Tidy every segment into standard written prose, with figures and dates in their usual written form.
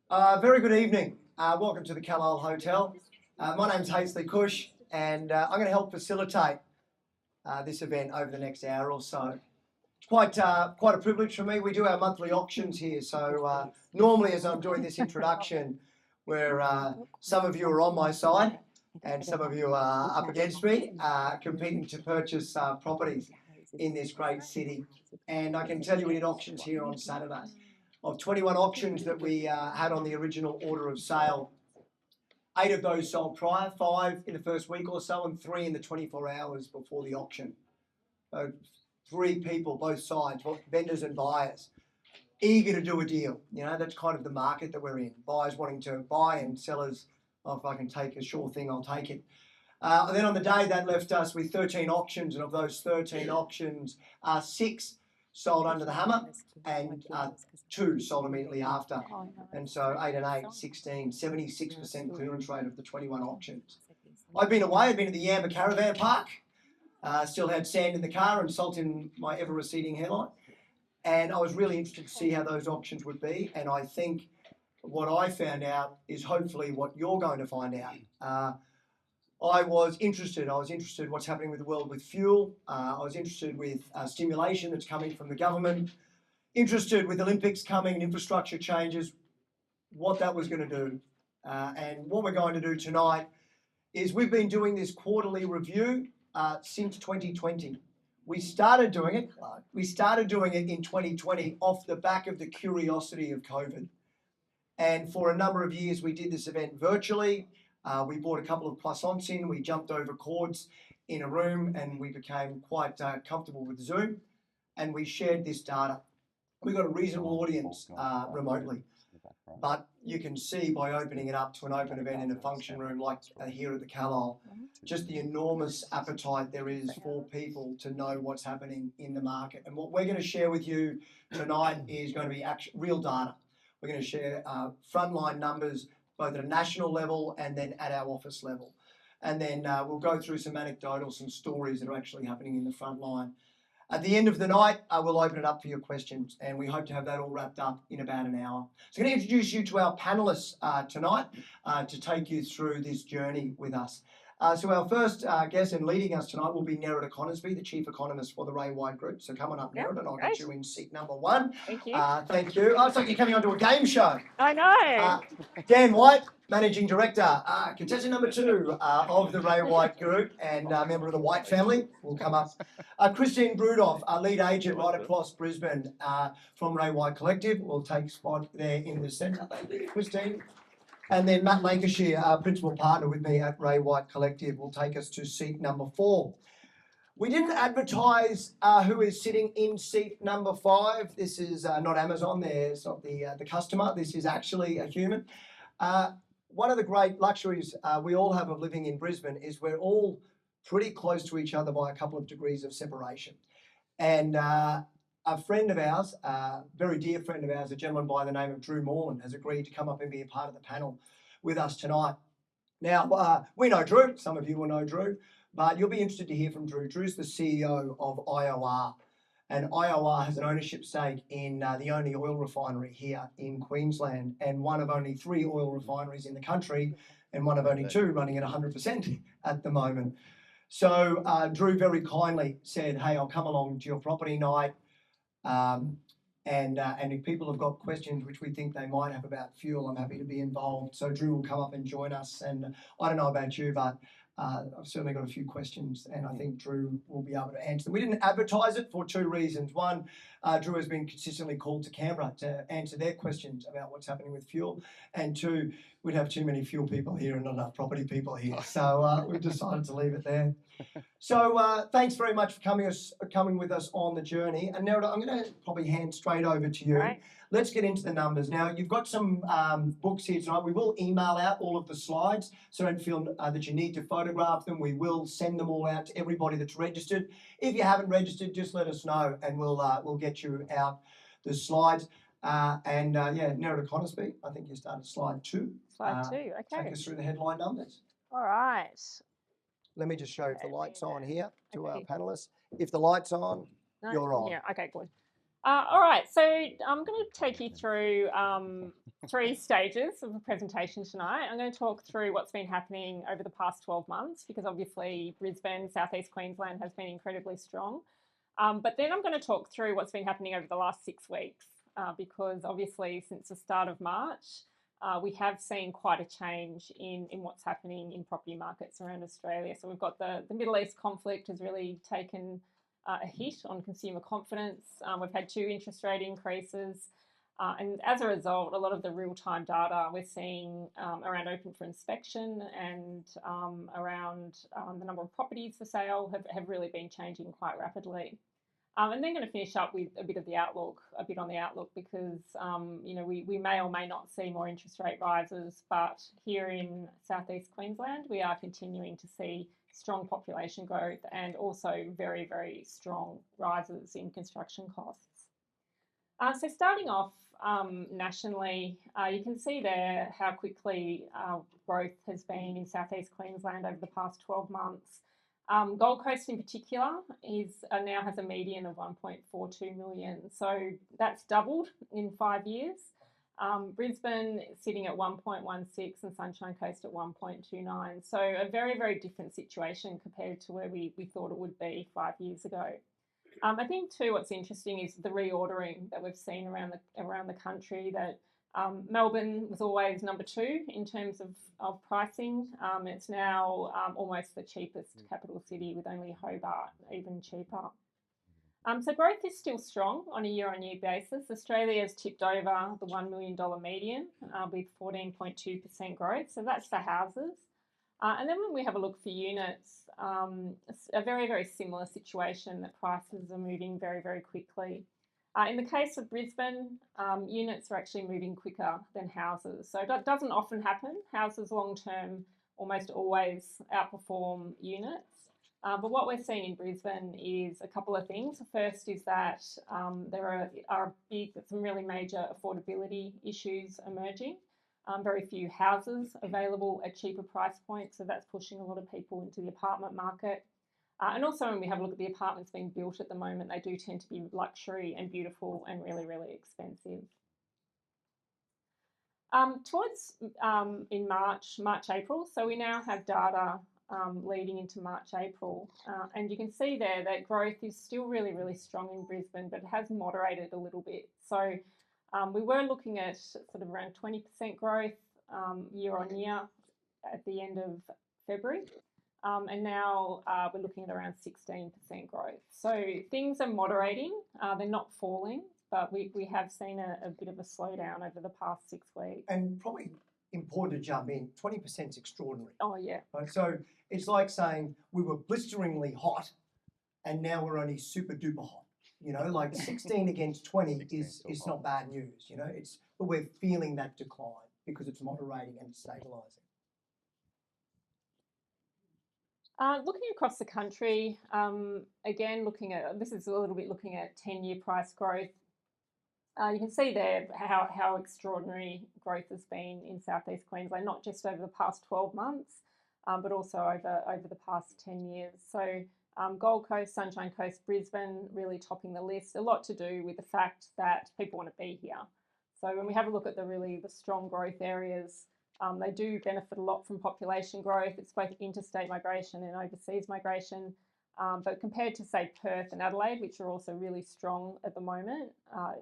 Very good evening. Welcome to the Carlisle Hotel. My name's Hazley Cush, and I'm going to help facilitate this event over the next hour or so. It's quite a privilege for me. We do our monthly auctions here, so normally as I'm doing this introduction, where some of you are on my side and some of you are up against me, competing to purchase properties in this great city. And I can tell you we did auctions here on Saturday. Of 21 auctions that we had on the original order of sale, 8 of those sold prior, 5 in the first week or so, and 3 in the 24 hours before the auction. So 3 people, both sides, vendors and buyers, eager to do a deal. You know, that's kind of the market that we're in. Buyers wanting to buy and sellers, oh, if I can take a sure thing, I'll take it. And then on the day, that left us with 13 auctions, and of those 13 auctions, 6 sold under the hammer and 2 sold immediately after. And so 8 and 8, 16, 76% clearance rate of the 21 auctions. I've been away, I've been at the Yamba Caravan Park, still had sand in the car and salt in my ever receding hairline. And I was really interested to see how those auctions would be. And I think what I found out is hopefully what you're going to find out. I was interested what's happening with the world with fuel. I was interested with stimulation that's coming from the government, interested with Olympics coming and infrastructure changes, what that was going to do. And what we're going to do tonight is we've been doing this quarterly review since 2020. We started doing it in 2020 off the back of the curiosity of COVID. And for a number of years, we did this event virtually. We bought a couple of croissants in, we jumped over cords in a room, and we became quite comfortable with Zoom, and we shared this data. We got a reasonable audience remotely, but you can see by opening it up to an open event in a function room like here at the Carlisle, just the enormous appetite there is for people to know what's happening in the market. And what we're going to share with you tonight is going to be real data. We're going to share frontline numbers, both at a national level and then at our office level. And then we'll go through some anecdotals, some stories that are actually happening in the front line. At the end of the night, we'll open it up for your questions, and we hope to have that all wrapped up in about an hour. So I'm going to introduce you to our panellists tonight to take you through this journey with us. So our first guest and leading us tonight will be Nerida Conisbee, the Chief Economist for the Ray White Group. So come on up, Nerida, and I'll get you in seat number 1. Thank you. Thank you. Oh, it's like you're coming onto a game show. I know. Dan White, Managing Director, contestant number 2 of the Ray White Group and member of the White family, will come up. Christine Brudoff, our lead agent right across Brisbane from Ray White Collective, will take spot there in the centre. Thank you, Christine. And then Matt Lancashire, our principal partner with me at Ray White Collective, will take us to seat number 4. We didn't advertise who is sitting in seat number 5. This is not Amazon. It's not the customer. This is actually a human. One of the great luxuries we all have of living in Brisbane is we're all pretty close to each other by a couple of degrees of separation. And a friend of ours, a very dear friend of ours, a gentleman by the name of Drew Moreland, has agreed to come up and be a part of the panel with us tonight. Now, we know Drew. Some of you will know Drew, but you'll be interested to hear from Drew. Drew's the CEO of IOR, and IOR has an ownership stake in the only oil refinery here in Queensland, and one of only 3 oil refineries in the country, and one of only 2 running at 100% at the moment. So Drew very kindly said, hey, I'll come along to your property night. And if people have got questions which we think they might have about fuel, I'm happy to be involved. So Drew will come up and join us. And I don't know about you, but I've certainly got a few questions, and I think Drew will be able to answer them. We didn't advertise it for 2 reasons. One, Drew has been consistently called to Canberra to answer their questions about what's happening with fuel. And 2, we'd have too many fuel people here and not enough property people here. So we've decided to leave it there. So thanks very much for coming with us on the journey. And Nerida, I'm going to probably hand straight over to you. Right. Let's get into the numbers. Now, you've got some books here tonight. We will email out all of the slides, so don't feel that you need to photograph them. We will send them all out to everybody that's registered. If you haven't registered, just let us know, and we'll get you out the slides. Nerida Conisbee, I think you started slide 2. Slide 2, okay. Take us through the headline numbers. All right. Let me just show if the light's on here to our panellists. If the light's on, you're on. Yeah, okay, good. All right, so I'm going to take you through three stages of the presentation tonight. I'm going to talk through what's been happening over the past 12 months because obviously Brisbane, Southeast Queensland has been incredibly strong. But then I'm going to talk through what's been happening over the last 6 weeks because obviously since the start of March, we have seen quite a change in what's happening in property markets around Australia. So we've got the Middle East conflict has really taken a hit on consumer confidence. We've had 2 interest rate increases. And as a result, a lot of the real-time data we're seeing around open for inspection and around the number of properties for sale have really been changing quite rapidly. And then going to finish up with a bit on the outlook, because we may or may not see more interest rate rises, but here in Southeast Queensland we are continuing to see strong population growth and also very, very strong rises in construction costs. So starting off nationally, you can see there how quickly growth has been in Southeast Queensland over the past 12 months. Gold Coast in particular now has a median of 1.42 million, so that's doubled in 5 years. Brisbane sitting at 1.16 and Sunshine Coast at 1.29, so a very, very different situation compared to where we thought it would be 5 years ago. I think too what's interesting is the reordering that we've seen around the country, that Melbourne was always number 2 in terms of pricing. It's now almost the cheapest capital city, with only Hobart even cheaper. So growth is still strong on a year-on-year basis. Australia has tipped over the $1 million median with 14.2% growth, so that's for houses. And then when we have a look for units, a very, very similar situation, that prices are moving very, very quickly. In the case of Brisbane, units are actually moving quicker than houses. So that doesn't often happen. Houses long-term almost always outperform units. But what we're seeing in Brisbane is a couple of things. The first is that there are some really major affordability issues emerging. Very few houses available at cheaper price points, so that's pushing a lot of people into the apartment market. And also when we have a look at the apartments being built at the moment, they do tend to be luxury and beautiful and really, really expensive. In March, April, so we now have data leading into March, April, and you can see there that growth is still really, really strong in Brisbane, but it has moderated a little bit. So we were looking at sort of around 20% growth year on year at the end of February. And now we're looking at around 16% growth. So things are moderating. They're not falling, but we have seen a bit of a slowdown over the past 6 weeks. And probably important to jump in, 20% is extraordinary. Oh, yeah. Right? So it's like saying we were blisteringly hot and now we're only super duper hot. You know, like 16 against 20 is not bad news, you know, but we're feeling that decline because it's moderating and stabilising. Looking across the country, again, looking at 10-year price growth. You can see there how extraordinary growth has been in Southeast Queensland, not just over the past 12 months, but also over the past 10 years. So Gold Coast, Sunshine Coast, Brisbane really topping the list. A lot to do with the fact that people want to be here. So when we have a look at the strong growth areas, they do benefit a lot from population growth. It's both interstate migration and overseas migration. But compared to, say, Perth and Adelaide, which are also really strong at the moment,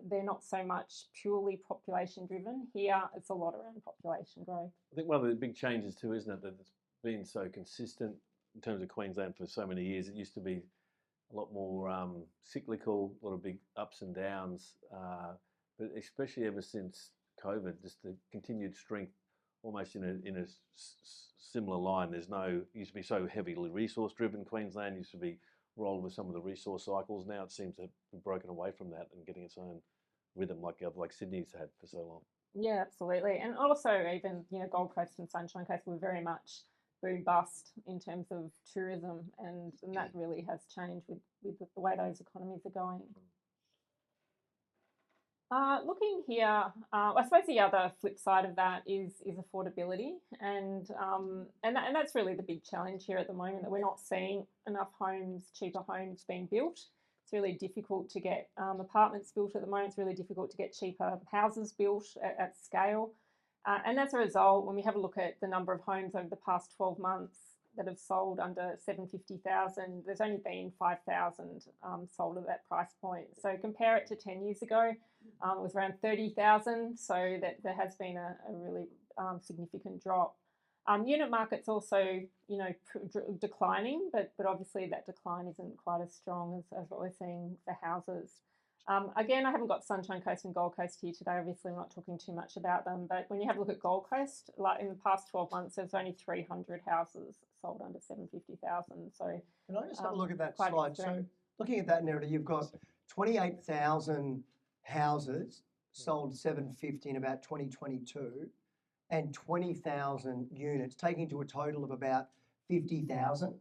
they're not so much purely population driven. Here, it's a lot around population growth. I think one of the big changes too, isn't it, that it's been so consistent in terms of Queensland for so many years. It used to be a lot more cyclical, a lot of big ups and downs, but especially ever since COVID, just the continued strength, almost in a similar line. It used to be so heavily resource driven. Queensland used to be rolled with some of the resource cycles. Now it seems to have broken away from that and getting its own rhythm like Sydney's had for so long. Yeah, absolutely. And also even, Gold Coast and Sunshine Coast were very much boom bust in terms of tourism, and that really has changed with the way those economies are going. Looking here, I suppose the other flip side of that is affordability, and that's really the big challenge here at the moment, that we're not seeing enough cheaper homes being built. It's really difficult to get apartments built at the moment. It's really difficult to get cheaper houses built at scale. And as a result, when we have a look at the number of homes over the past 12 months that have sold under 750,000, there's only been 5,000 sold at that price point. So compare it to 10 years ago, it was around 30,000. So that there has been a really significant drop. Unit market's also, declining, but obviously that decline isn't quite as strong as what we're seeing for houses. Again, I haven't got Sunshine Coast and Gold Coast here today. Obviously, I'm not talking too much about them. But when you have a look at Gold Coast, like in the past 12 months, there's only 300 houses sold under 750,000. So Can I just have a look at that quite slide? So extreme. looking at that narrative, you've got 28,000 houses sold 750 in about 2022 and 20,000 units, taking to a total of about 50,000.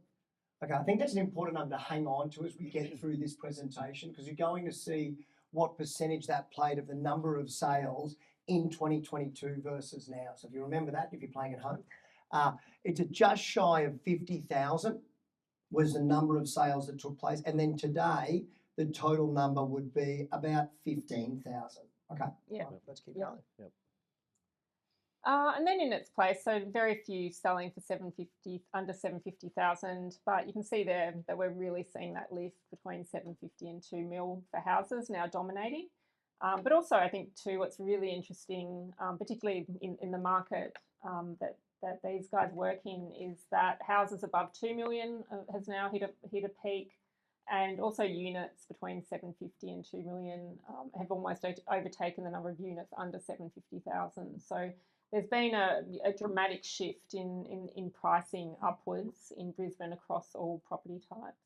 Okay, I think that's an important number to hang on to as we get through this presentation, because you're going to see what percentage that played of the number of sales in 2022 versus now. So if you remember that, if you're playing at home, it's a just shy of 50,000 was the number of sales that took place. And then today, the total number would be about 15,000. Okay, Yeah. right, let's keep Yeah. going. Yep. And then in its place, so very few selling for under 750,000, but you can see there that we're really seeing that lift between 750 and 2 mil for houses now dominating. But also, I think too, what's really interesting, particularly in the market that these guys work in, is that houses above 2 million has now hit a peak, and also units between 750 and 2 million have almost overtaken the number of units under 750,000. So there's been a dramatic shift in pricing upwards in Brisbane across all property types.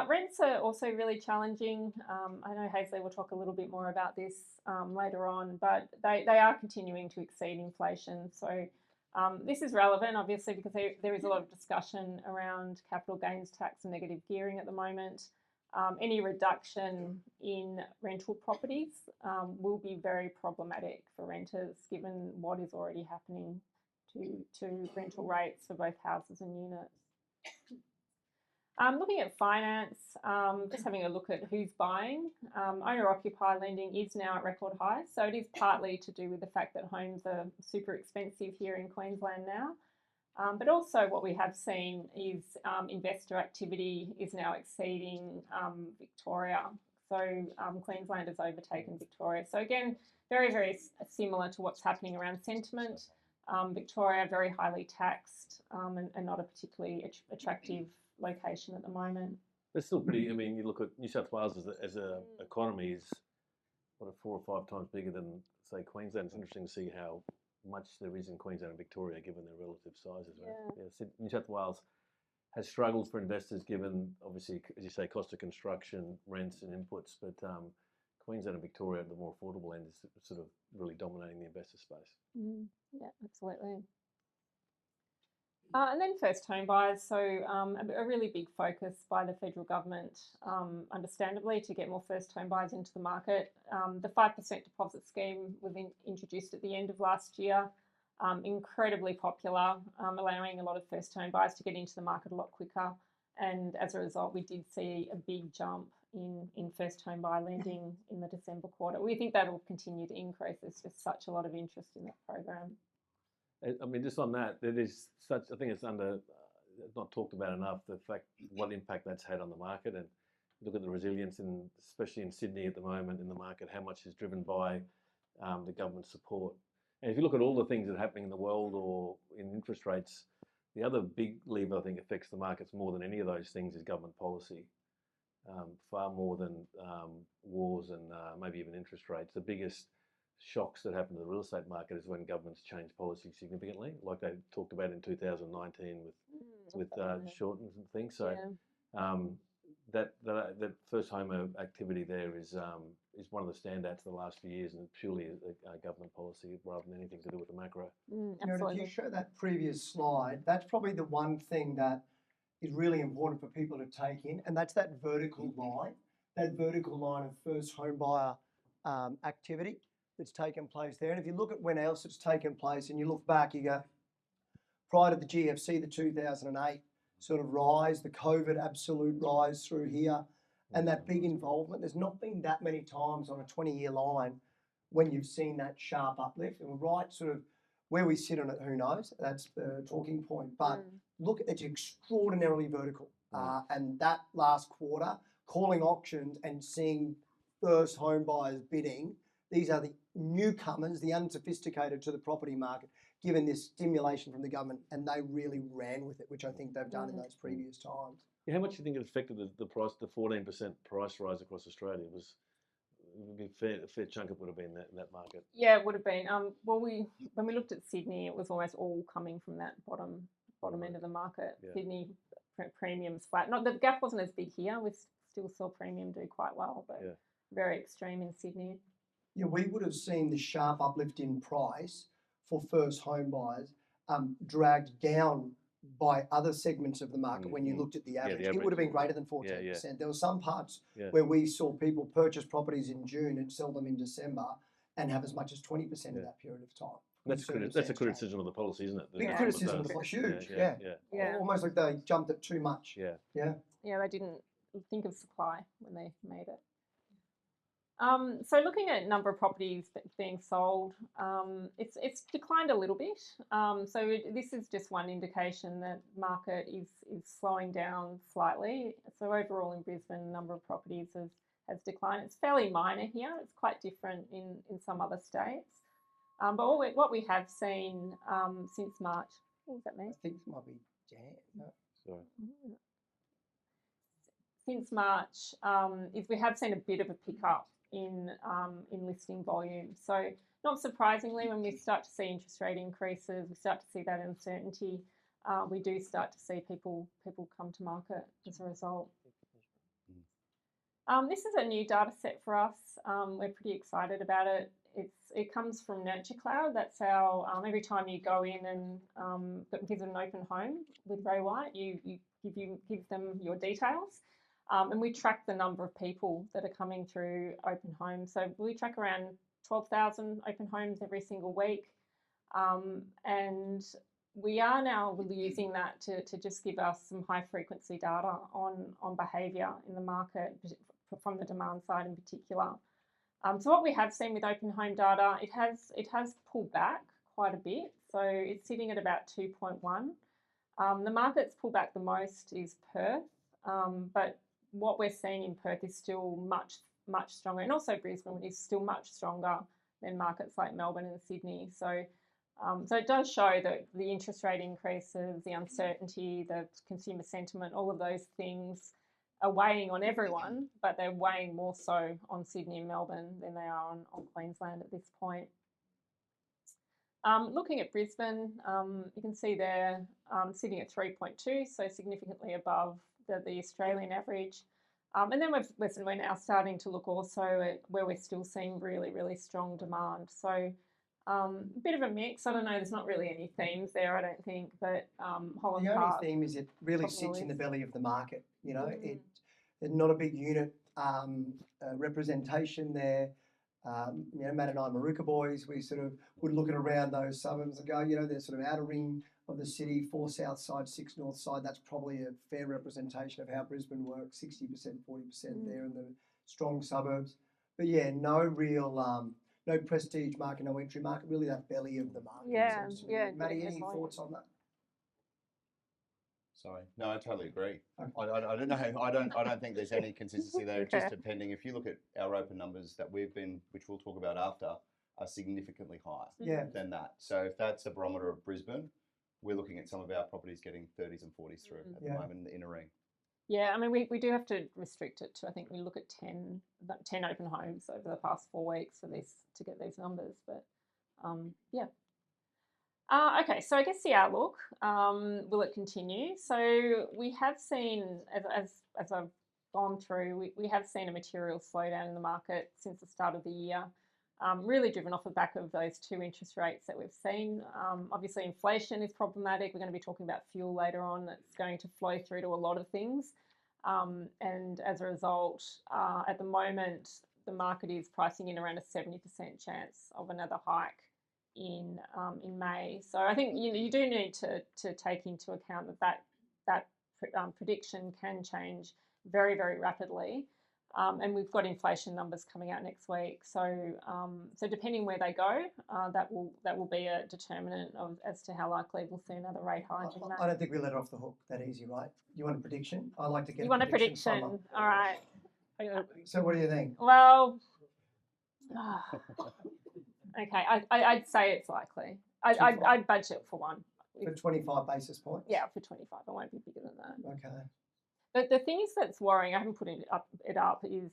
Rents are also really challenging. I know Hazley will talk a little bit more about this later on, but they are continuing to exceed inflation. So this is relevant, obviously, because there is a lot of discussion around capital gains tax and negative gearing at the moment. Any reduction in rental properties will be very problematic for renters, given what is already happening to rental rates for both houses and units. Looking at finance, just having a look at who's buying. Owner-occupier lending is now at record highs, so it is partly to do with the fact that homes are super expensive here in Queensland now. But also what we have seen is investor activity is now exceeding Victoria. So Queensland has overtaken Victoria. So again, very, very similar to what's happening around sentiment. Victoria, very highly taxed and not a particularly attractive location at the moment. It's still pretty, I mean, you look at New South Wales as a economy is, 4 or 5 times bigger than, say, Queensland. It's interesting to see how much there is in Queensland and Victoria given their relative sizes. Right? Yeah, New South Wales has struggled for investors given, obviously, as you say, cost of construction, rents and inputs, but Queensland and Victoria at the more affordable end is sort of really dominating the investor space. Yeah, absolutely. And then first home buyers, so a really big focus by the federal government, understandably, to get more first home buyers into the market. The 5% deposit scheme was introduced at the end of last year, incredibly popular, allowing a lot of first home buyers to get into the market a lot quicker. And as a result, we did see a big jump in first home buyer lending in the December quarter. We think that will continue to increase. There's just such a lot of interest in that program. I mean, just on that, there is such, I think it's not talked about enough, the fact, what impact that's had on the market, and look at the resilience, especially in Sydney at the moment in the market, how much is driven by the government support. And if you look at all the things that are happening in the world or in interest rates, the other big lever I think affects the markets more than any of those things is government policy, far more than wars and maybe even interest rates. The biggest shocks that happen to the real estate market is when governments change policy significantly, like they talked about in 2019 with Shorten and things. So that first home activity there is one of the standouts of the last few years, and it's purely a government policy rather than anything to do with the macro. If you show that previous slide, that's probably the one thing that is really important for people to take in, and that's that vertical line of first home buyer activity that's taken place there. And if you look at when else it's taken place and you look back, you go, prior to the GFC, the 2008 sort of rise, the COVID absolute rise through here, and that big involvement. There's not been that many times on a 20-year line when you've seen that sharp uplift. And right sort of where we sit on it, who knows? That's the talking point. But look, it's extraordinarily vertical. And that last quarter, calling auctions and seeing first home buyers bidding, these are the newcomers, the unsophisticated to the property market, given this stimulation from the government, and they really ran with it, which I think they've done in those previous times. Yeah, how much do you think it affected the price, the 14% price rise across Australia? It would be a fair chunk it would have been in that market. Yeah, it would have been. Well, when we looked at Sydney, it was almost all coming from that bottom end of the market. Yeah. Sydney premiums flat. Not the gap wasn't as big here. We still saw premium do quite well, but very extreme in Sydney. Yeah, we would have seen the sharp uplift in price for first home buyers dragged down by other segments of the market when you looked at the average. It would have been greater than 14%. There were some parts where we saw people purchase properties in June and sell them in December and have as much as 20% in that period of time. That's a criticism of the policy, isn't it? Big criticism of the policy, huge, yeah. Almost like they jumped it too much. Yeah, they didn't think of supply when they made it. So looking at number of properties being sold, it's declined a little bit. So this is just one indication that market is slowing down slightly. So overall in Brisbane, the number of properties has declined. It's fairly minor here. It's quite different in some other states. But what we have seen since March, what does that mean? I think it might be Jan. No. Sorry. Since March, is we have seen a bit of a pickup in listing volume. So not surprisingly, when we start to see interest rate increases, we start to see that uncertainty. We do start to see people come to market as a result. This is a new data set for us. We're pretty excited about it. It comes from Nurture Cloud. That's our every time you go in and visit an open home with Ray White, you give them your details. And we track the number of people that are coming through open homes. So we track around 12,000 open homes every single week. And we are now using that to just give us some high frequency data on behaviour in the market from the demand side in particular. So what we have seen with open home data, it has pulled back quite a bit. So it's sitting at about 2.1. The market's pulled back the most is Perth, but what we're seeing in Perth is still much stronger, and also Brisbane is still much stronger than markets like Melbourne and Sydney. So it does show that the interest rate increases, the uncertainty, the consumer sentiment, all of those things are weighing on everyone, but they're weighing more so on Sydney and Melbourne than they are on Queensland at this point. Looking at Brisbane, you can see they're sitting at 3.2, so significantly above the Australian average. And then we're now starting to look also at where we're still seeing really, really strong demand. So a bit of a mix. I don't know, there's not really any themes there, I don't think, but Holland Park. The only theme is it really sits in the belly of the market. You know, it's not a big unit representation there. You know, Matt and I, Maruka boys, we sort of would look at around those suburbs and go, you know, they're sort of outer ring of the city, 4 south side, 6 north side. That's probably a fair representation of how Brisbane works, 60%, 40% there in the strong suburbs. But yeah, no real, no prestige market, no entry market, really that belly of the market. Yeah. Matty, any thoughts on that? Sorry, no, I totally agree. I don't know. I don't think there's any consistency there. Okay. Just depending. If you look at our open numbers that we've been, which we'll talk about after, are significantly higher than that. So if that's a barometer of Brisbane, we're looking at some of our properties getting 30s and 40s through at the moment in the inner ring. Yeah, I mean, we do have to restrict it to, I think we look at 10 open homes over the past 4 weeks for this to get these numbers. But yeah. Okay, so I guess the outlook, will it continue? So we have seen, as I've gone through, we have seen a material slowdown in the market since the start of the year, really driven off the back of those 2 interest rates that we've seen. Obviously, inflation is problematic. We're going to be talking about fuel later on. It's going to flow through to a lot of things. And as a result, at the moment, the market is pricing in around a 70% chance of another hike in May. So I think you do need to take into account that prediction can change very, very rapidly. And we've got inflation numbers coming out next week. So, so depending where they go, that will be a determinant as to how likely we'll see another rate hike. I don't think we let it off the hook that easy, right? You want a prediction? I like to get. You want a prediction? All right. So, what do you think? Well, okay, I'd say it's likely. I'd budget for one. For 25 basis points? Yeah, for 25. I won't be bigger than that. Okay. But the thing that's worrying, I haven't put it up, is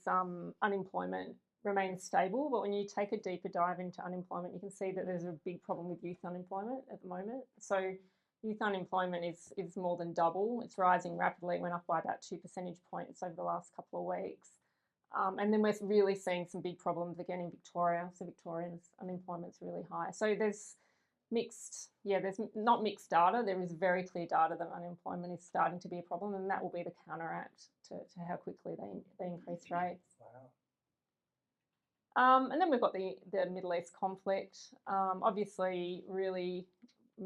unemployment remains stable. But when you take a deeper dive into unemployment, you can see that there's a big problem with youth unemployment at the moment. So youth unemployment is more than double. It's rising rapidly. It went up by about 2 percentage points over the last couple of weeks. And then we're really seeing some big problems again in Victoria. So Victorians' unemployment's really high. So there's there's not mixed data. There is very clear data that unemployment is starting to be a problem, and that will be the counteract to how quickly they increase rates. Wow. And then we've got the Middle East conflict. Obviously, really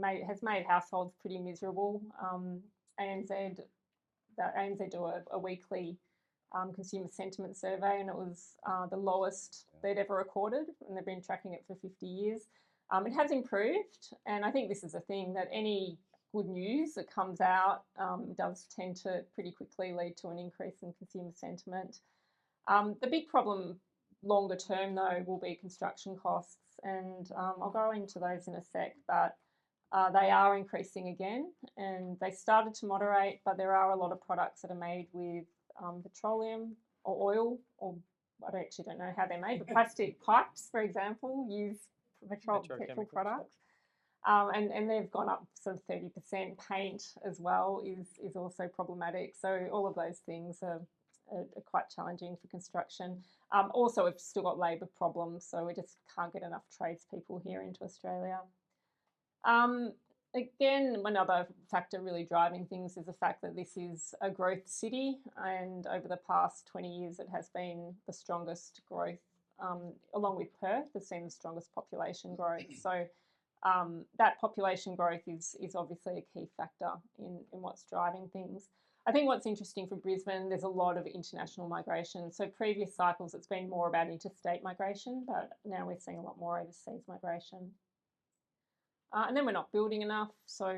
has made households pretty miserable. ANZ do a weekly consumer sentiment survey, and it was the lowest they'd ever recorded, and they've been tracking it for 50 years. It has improved, and I think this is a thing that any good news that comes out does tend to pretty quickly lead to an increase in consumer sentiment. The big problem longer term, though, will be construction costs, and I'll go into those in a sec, but they are increasing again, and they started to moderate, but there are a lot of products that are made with petroleum or oil, or I actually don't know how they're made, but plastic pipes, for example, use petrol products. And they've gone up sort of 30%. Paint as well is also problematic. So all of those things are quite challenging for construction. Also, we've still got labour problems, so we just can't get enough tradespeople here into Australia. Again, another factor really driving things is the fact that this is a growth city, and over the past 20 years it has been the strongest growth, along with Perth, has seen the strongest population growth. So that population growth is obviously a key factor in what's driving things. I think what's interesting for Brisbane, there's a lot of international migration. So previous cycles it's been more about interstate migration, but now we're seeing a lot more overseas migration. And then we're not building enough, so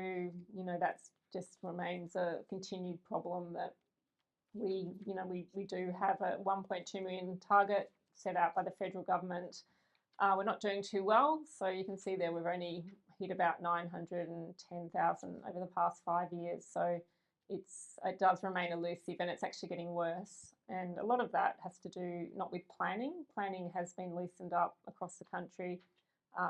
that's just remains a continued problem that we do have a 1.2 million target set out by the federal government. We're not doing too well, so you can see there we've only hit about 910,000 over the past 5 years. So it does remain elusive, and it's actually getting worse. And a lot of that has to do not with planning. Planning has been loosened up across the country.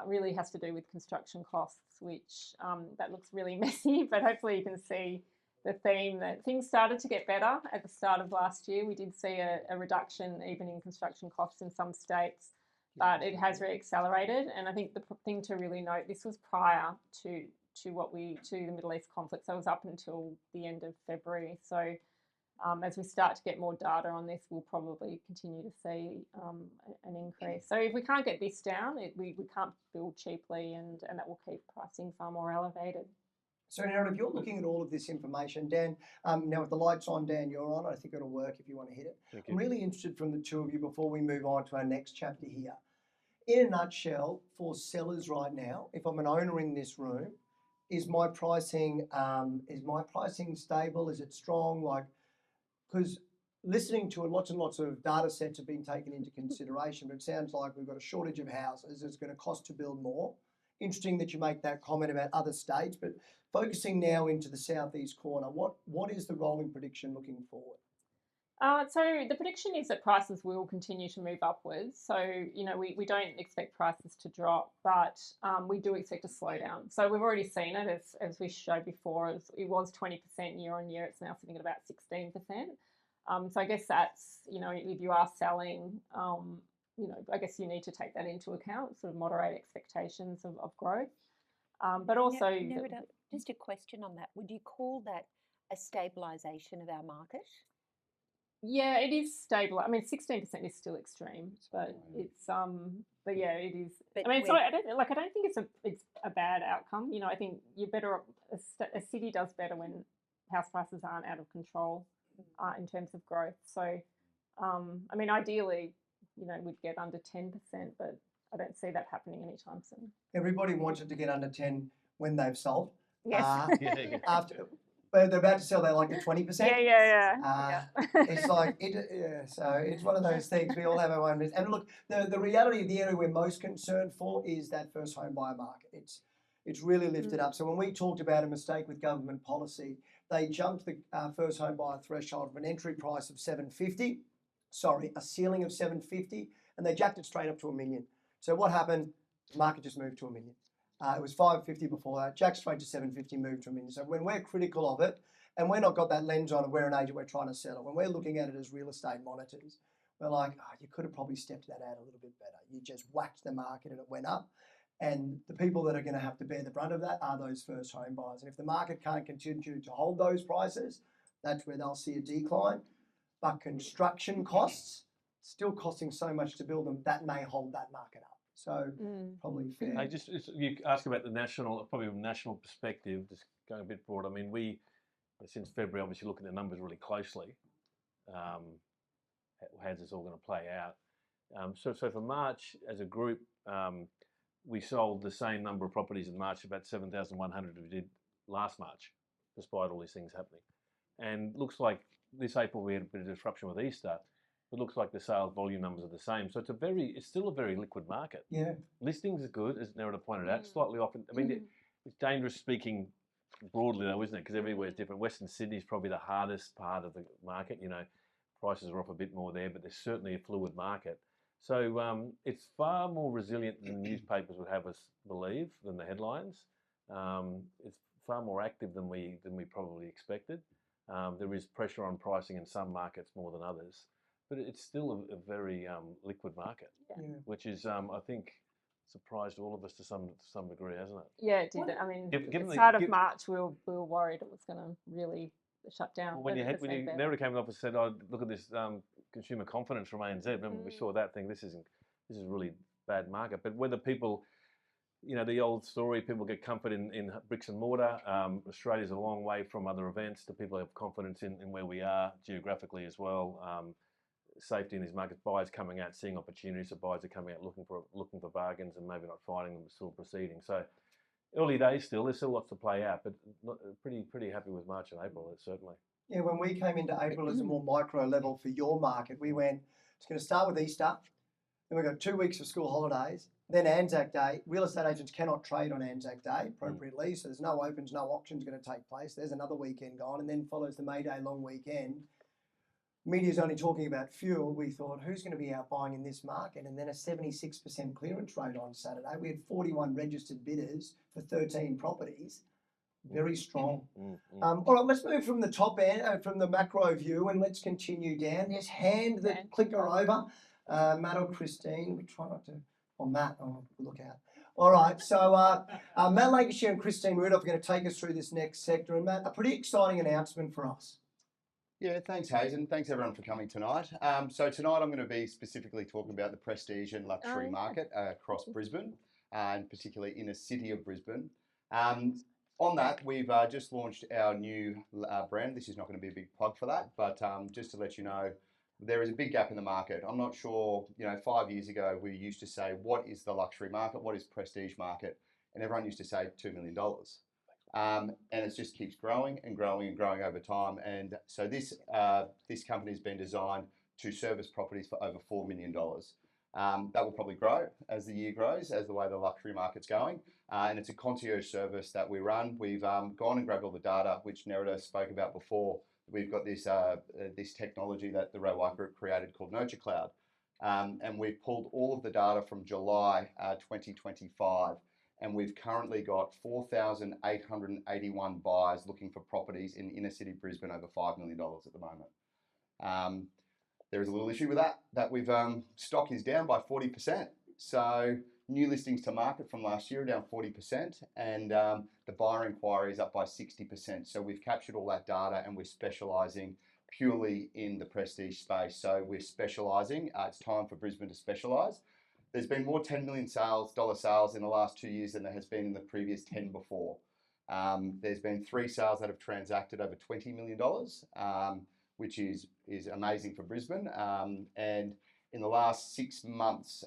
Really has to do with construction costs, which that looks really messy, but hopefully you can see the theme that things started to get better at the start of last year. We did see a reduction even in construction costs in some states, but it has reaccelerated. And I think the thing to really note, this was prior to the Middle East conflict, so it was up until the end of February. So as we start to get more data on this, we'll probably continue to see an increase. So if we can't get this down, we can't build cheaply, and that will keep pricing far more elevated. So now, if you're looking at all of this information, Dan, now with the lights on, Dan, you're on. I think it'll work if you want to hit it. I'm really interested from the two of you before we move on to our next chapter here. In a nutshell, for sellers right now, if I'm an owner in this room, is my pricing stable? Is it strong? Because listening to lots and lots of data sets have been taken into consideration, but it sounds like we've got a shortage of houses. It's going to cost to build more. Interesting that you make that comment about other states, but focusing now into the southeast corner, what is the rolling prediction looking forward? So the prediction is that prices will continue to move upwards. So, we don't expect prices to drop, but we do expect a slowdown. So we've already seen it, as we showed before. It was 20% year on year. It's now sitting at about 16%. So I guess that's, if you are selling, I guess you need to take that into account, sort of moderate expectations of growth. But also... just a question on that. Would you call that a stabilisation of our market? Yeah, it is stable. I mean, 16% is still extreme, but it's but yeah, it is. But I mean, I don't think it's a bad outcome. I think you're better. A city does better when house prices aren't out of control in terms of growth. So, I mean, ideally, you know, we'd get under 10%, but I don't see that happening anytime soon. Everybody wants it to get under 10 when they've sold. Yes. Yeah. After, but they're about to sell, they like at 20%. Yeah. It's like, so it's one of those things, we all have our own. And look, the reality of the area we're most concerned for is that first home buyer market. It's really lifted up. So when we talked about a mistake with government policy, they jumped the first home buyer threshold from an entry price of 750, a ceiling of 750, and they jacked it straight up to $1 million. So what happened? The market just moved to $1 million. It was 550 before that, jacked straight to 750, moved to $1 million. So when we're critical of it, and we're not got that lens on it, we're an agent, we're trying to sell it. When we're looking at it as real estate monitors, we're like, oh, you could have probably stepped that out a little bit better. You just whacked the market and it went up. And the people that are going to have to bear the brunt of that are those first home buyers. And if the market can't continue to hold those prices, that's where they'll see a decline. But construction costs, still costing so much to build them, that may hold that market up. So probably fair. I just you ask about the national, probably from a national perspective, just going a bit broad. I mean, we since February obviously looking at the numbers really closely. How's this all going to play out? So for March as a group, we sold the same number of properties in March, about 7,100 we did last March, despite all these things happening. And looks like this April we had a bit of disruption with Easter. It looks like the sales volume numbers are the same. So it's still a very liquid market. Yeah. Listings are good, as Nerida pointed out, slightly off. I mean, it's dangerous speaking broadly though, isn't it? Because everywhere is different. Western Sydney is probably the hardest part of the market. You know, prices are off a bit more there, but there's certainly a fluid market. So it's far more resilient than the newspapers would have us believe, than the headlines. It's far more active than we probably expected. There is pressure on pricing in some markets more than others, but it's still a very liquid market, which is I think surprised all of us to some degree, hasn't it? Yeah, it did. I mean, at the start of March, we were worried it was going to really shut down. Well, when Nerida came up and said, "Oh, look at this consumer confidence from ANZ." Remember, we saw that thing. This is a really bad market. But whether people, you know, the old story, people get comfort in bricks and mortar. Australia's a long way from other events. Do people have confidence in where we are geographically as well? Safety in these markets. Buyers coming out, seeing opportunities. So buyers are coming out looking for bargains and maybe not finding them, still proceeding. So early days still. There's still lots to play out, but pretty happy with March and April, certainly. Yeah, when we came into April as a more micro level for your market, we went, it's going to start with Easter, then we've got 2 weeks of school holidays, then Anzac Day. Real estate agents cannot trade on Anzac Day appropriately, so there's no opens, no auctions going to take place. There's another weekend gone, and then follows the May Day long weekend. Media's only talking about fuel. We thought, who's going to be out buying in this market? And then a 76% clearance rate on Saturday. We had 41 registered bidders for 13 properties. Very strong. All right, let's move from the top end, from the macro view, and let's continue down. Just hand the clicker over. Matt or Christine, we try not to, or Matt, look out. All right, so Matt Lancashire and Christine Rudolph are going to take us through this next sector. And Matt, a pretty exciting announcement for us. Yeah, thanks, Hayes, and thanks everyone for coming tonight. So tonight I'm going to be specifically talking about the prestige and luxury market across Brisbane, and particularly in the city of Brisbane. On that, we've just launched our new brand. This is not going to be a big plug for that, but just to let you know, there is a big gap in the market. I'm not sure, 5 years ago, we used to say, what is the luxury market? What is prestige market? And everyone used to say $2 million. And it just keeps growing and growing and growing over time. And so this company has been designed to service properties for over $4 million. That will probably grow as the year grows, as the way the luxury market's going. And it's a concierge service that we run. We've gone and grabbed all the data, which Nerida spoke about before. We've got this technology that the Ray White Group created called Nurture Cloud. And we've pulled all of the data from July 2025. And we've currently got 4,881 buyers looking for properties in inner city Brisbane over $5 million at the moment. There is a little issue with that we've stock is down by 40%. So new listings to market from last year are down 40%, and the buyer inquiry is up by 60%. So we've captured all that data, and we're specialising purely in the prestige space. So we're specialising. It's time for Brisbane to specialise. There's been more $10 million sales in the last 2 years than there has been in the previous 10 before. There's been 3 sales that have transacted over $20 million, which is amazing for Brisbane. And in the last 6 months,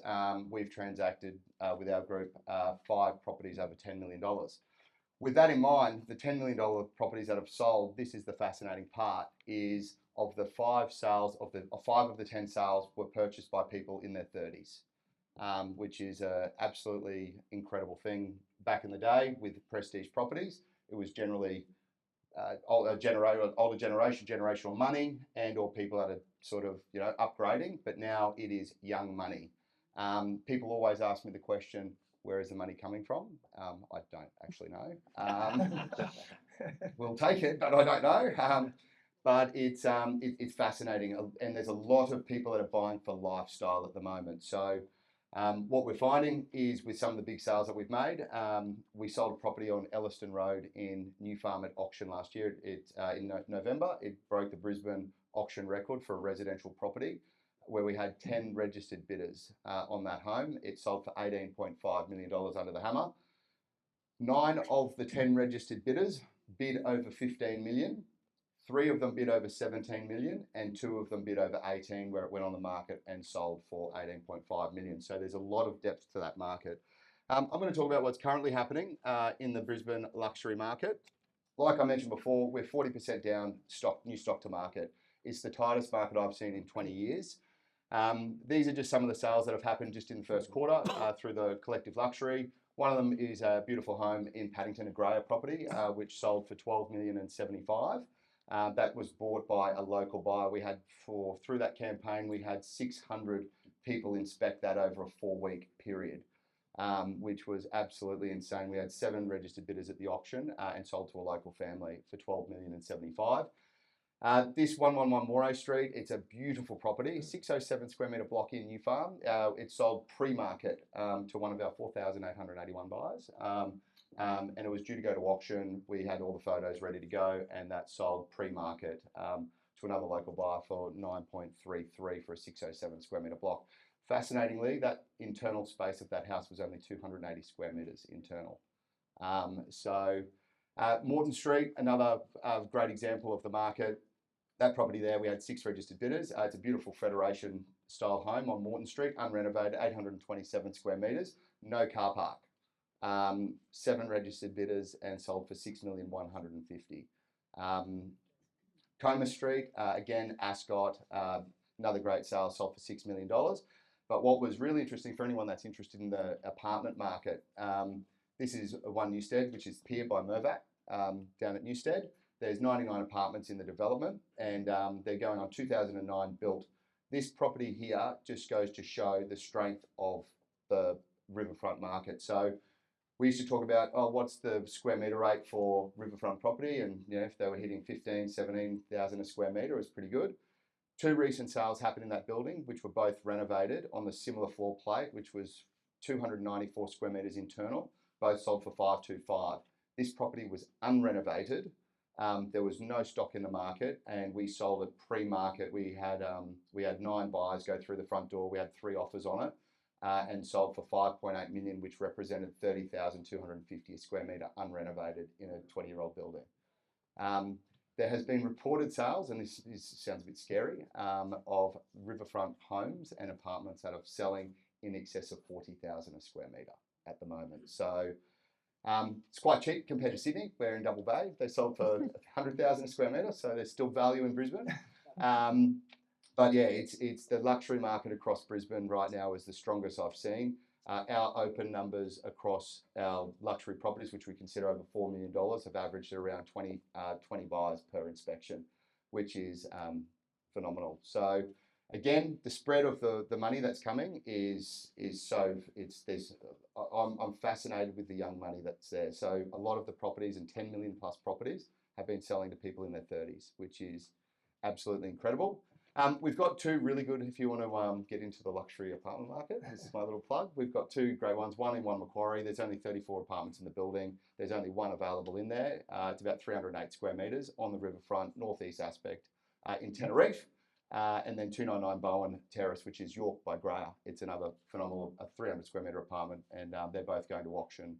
we've transacted with our group 5 properties over $10 million. With that in mind, the $10 million properties that have sold, this is the fascinating part, is of the 5 sales, 5 of the 10 sales were purchased by people in their 30s, which is an absolutely incredible thing. Back in the day with prestige properties, it was generally older generation, generational money, and or people that are sort of, you know, upgrading, but now it is young money. People always ask me the question, where is the money coming from? I don't actually know. We'll take it, but I don't know. But it's fascinating, and there's a lot of people that are buying for lifestyle at the moment. So what we're finding is with some of the big sales that we've made, we sold a property on Elliston Road in New Farm at auction last year. In November, it broke the Brisbane auction record for a residential property, where we had 10 registered bidders on that home. It sold for $18.5 million under the hammer. 9 of the 10 registered bidders bid over $15 million. 3 of them bid over $17 million, and 2 of them bid over $18 million, where it went on the market and sold for $18.5 million. So there's a lot of depth to that market. I'm going to talk about what's currently happening in the Brisbane luxury market. Like I mentioned before, we're 40% down new stock to market. It's the tightest market I've seen in 20 years. These are just some of the sales that have happened just in the first quarter through the collective luxury. One of them is a beautiful home in Paddington, a Greyer property, which sold for $12,075,000. That was bought by a local buyer. Through that campaign, we had 600 people inspect that over a 4-week period, which was absolutely insane. We had 7 registered bidders at the auction and sold to a local family for $12,075,000. This 111 Moray Street, it's a beautiful property, 607 square metre block in New Farm. It sold pre-market to one of our 4,881 buyers. And it was due to go to auction. We had all the photos ready to go, and that sold pre-market to another local buyer for $9.33 for a 607 square metre block. Fascinatingly, that internal space of that house was only 280 square metres internal. Moreton Street, another great example of the market. That property there, we had 6 registered bidders. It's a beautiful Federation style home on Moreton Street, unrenovated, 827 square metres, no car park. 7 registered bidders and sold for $6,150,000. Comer Street, again, Ascot, another great sale, sold for $6 million. But what was really interesting for anyone that's interested in the apartment market, this is One Newstead, which is Pier by Mirvac, down at Newstead. There's 99 apartments in the development, and they're going on 2009 built. This property here just goes to show the strength of the riverfront market. So we used to talk about, what's the square metre rate for riverfront property? And you know, if they were hitting 15,000, 17,000 a square metre, it was pretty good. 2 recent sales happened in that building, which were both renovated on the similar floor plate, which was 294 square metres internal, both sold for $525,000. This property was unrenovated. There was no stock in the market, and we sold it pre-market. We had 9 buyers go through the front door. We had 3 offers on it, and sold for $5.8 million, which represented 30,250 a square metre unrenovated in a 20-year-old building. There has been reported sales, and this sounds a bit scary, of riverfront homes and apartments that are selling in excess of 40,000 a square metre at the moment. So it's quite cheap compared to Sydney. We're in Double Bay. They sold for 100,000 a square metre, so there's still value in Brisbane. But yeah, it's the luxury market across Brisbane right now is the strongest I've seen. Our open numbers across our luxury properties, which we consider over $4 million, have averaged around 20 buyers per inspection, which is phenomenal. So again, the spread of the money that's coming I'm fascinated with the young money that's there. So a lot of the properties, and 10 million plus properties, have been selling to people in their 30s, which is absolutely incredible. We've got 2 really good, if you want to get into the luxury apartment market, this is my little plug. We've got 2 great ones, one in One Macquarie. There's only 34 apartments in the building. There's only 1 available in there. It's about 308 square metres on the riverfront, northeast aspect in Tenerife. And then 299 Bowen Terrace, which is York by Greyer. It's another phenomenal 300 square metre apartment, and they're both going to auction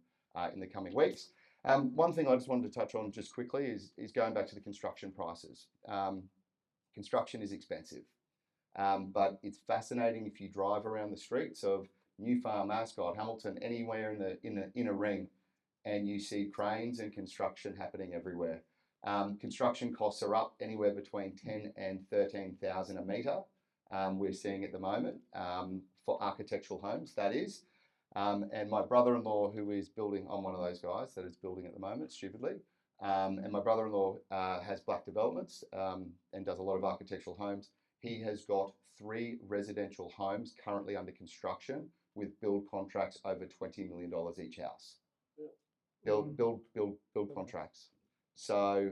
in the coming weeks. One thing I just wanted to touch on just quickly is going back to the construction prices. Construction is expensive, but it's fascinating if you drive around the streets of New Farm, Ascot, Hamilton, anywhere in the inner ring, and you see cranes and construction happening everywhere. Construction costs are up anywhere between 10 and 13,000 a metre. We're seeing at the moment for architectural homes, that is. And my brother-in-law, who is building, I'm one of those guys that is building at the moment, stupidly. And my brother-in-law has Black Developments and does a lot of architectural homes. He has got 3 residential homes currently under construction with build contracts over $20 million each house. Build contracts. So,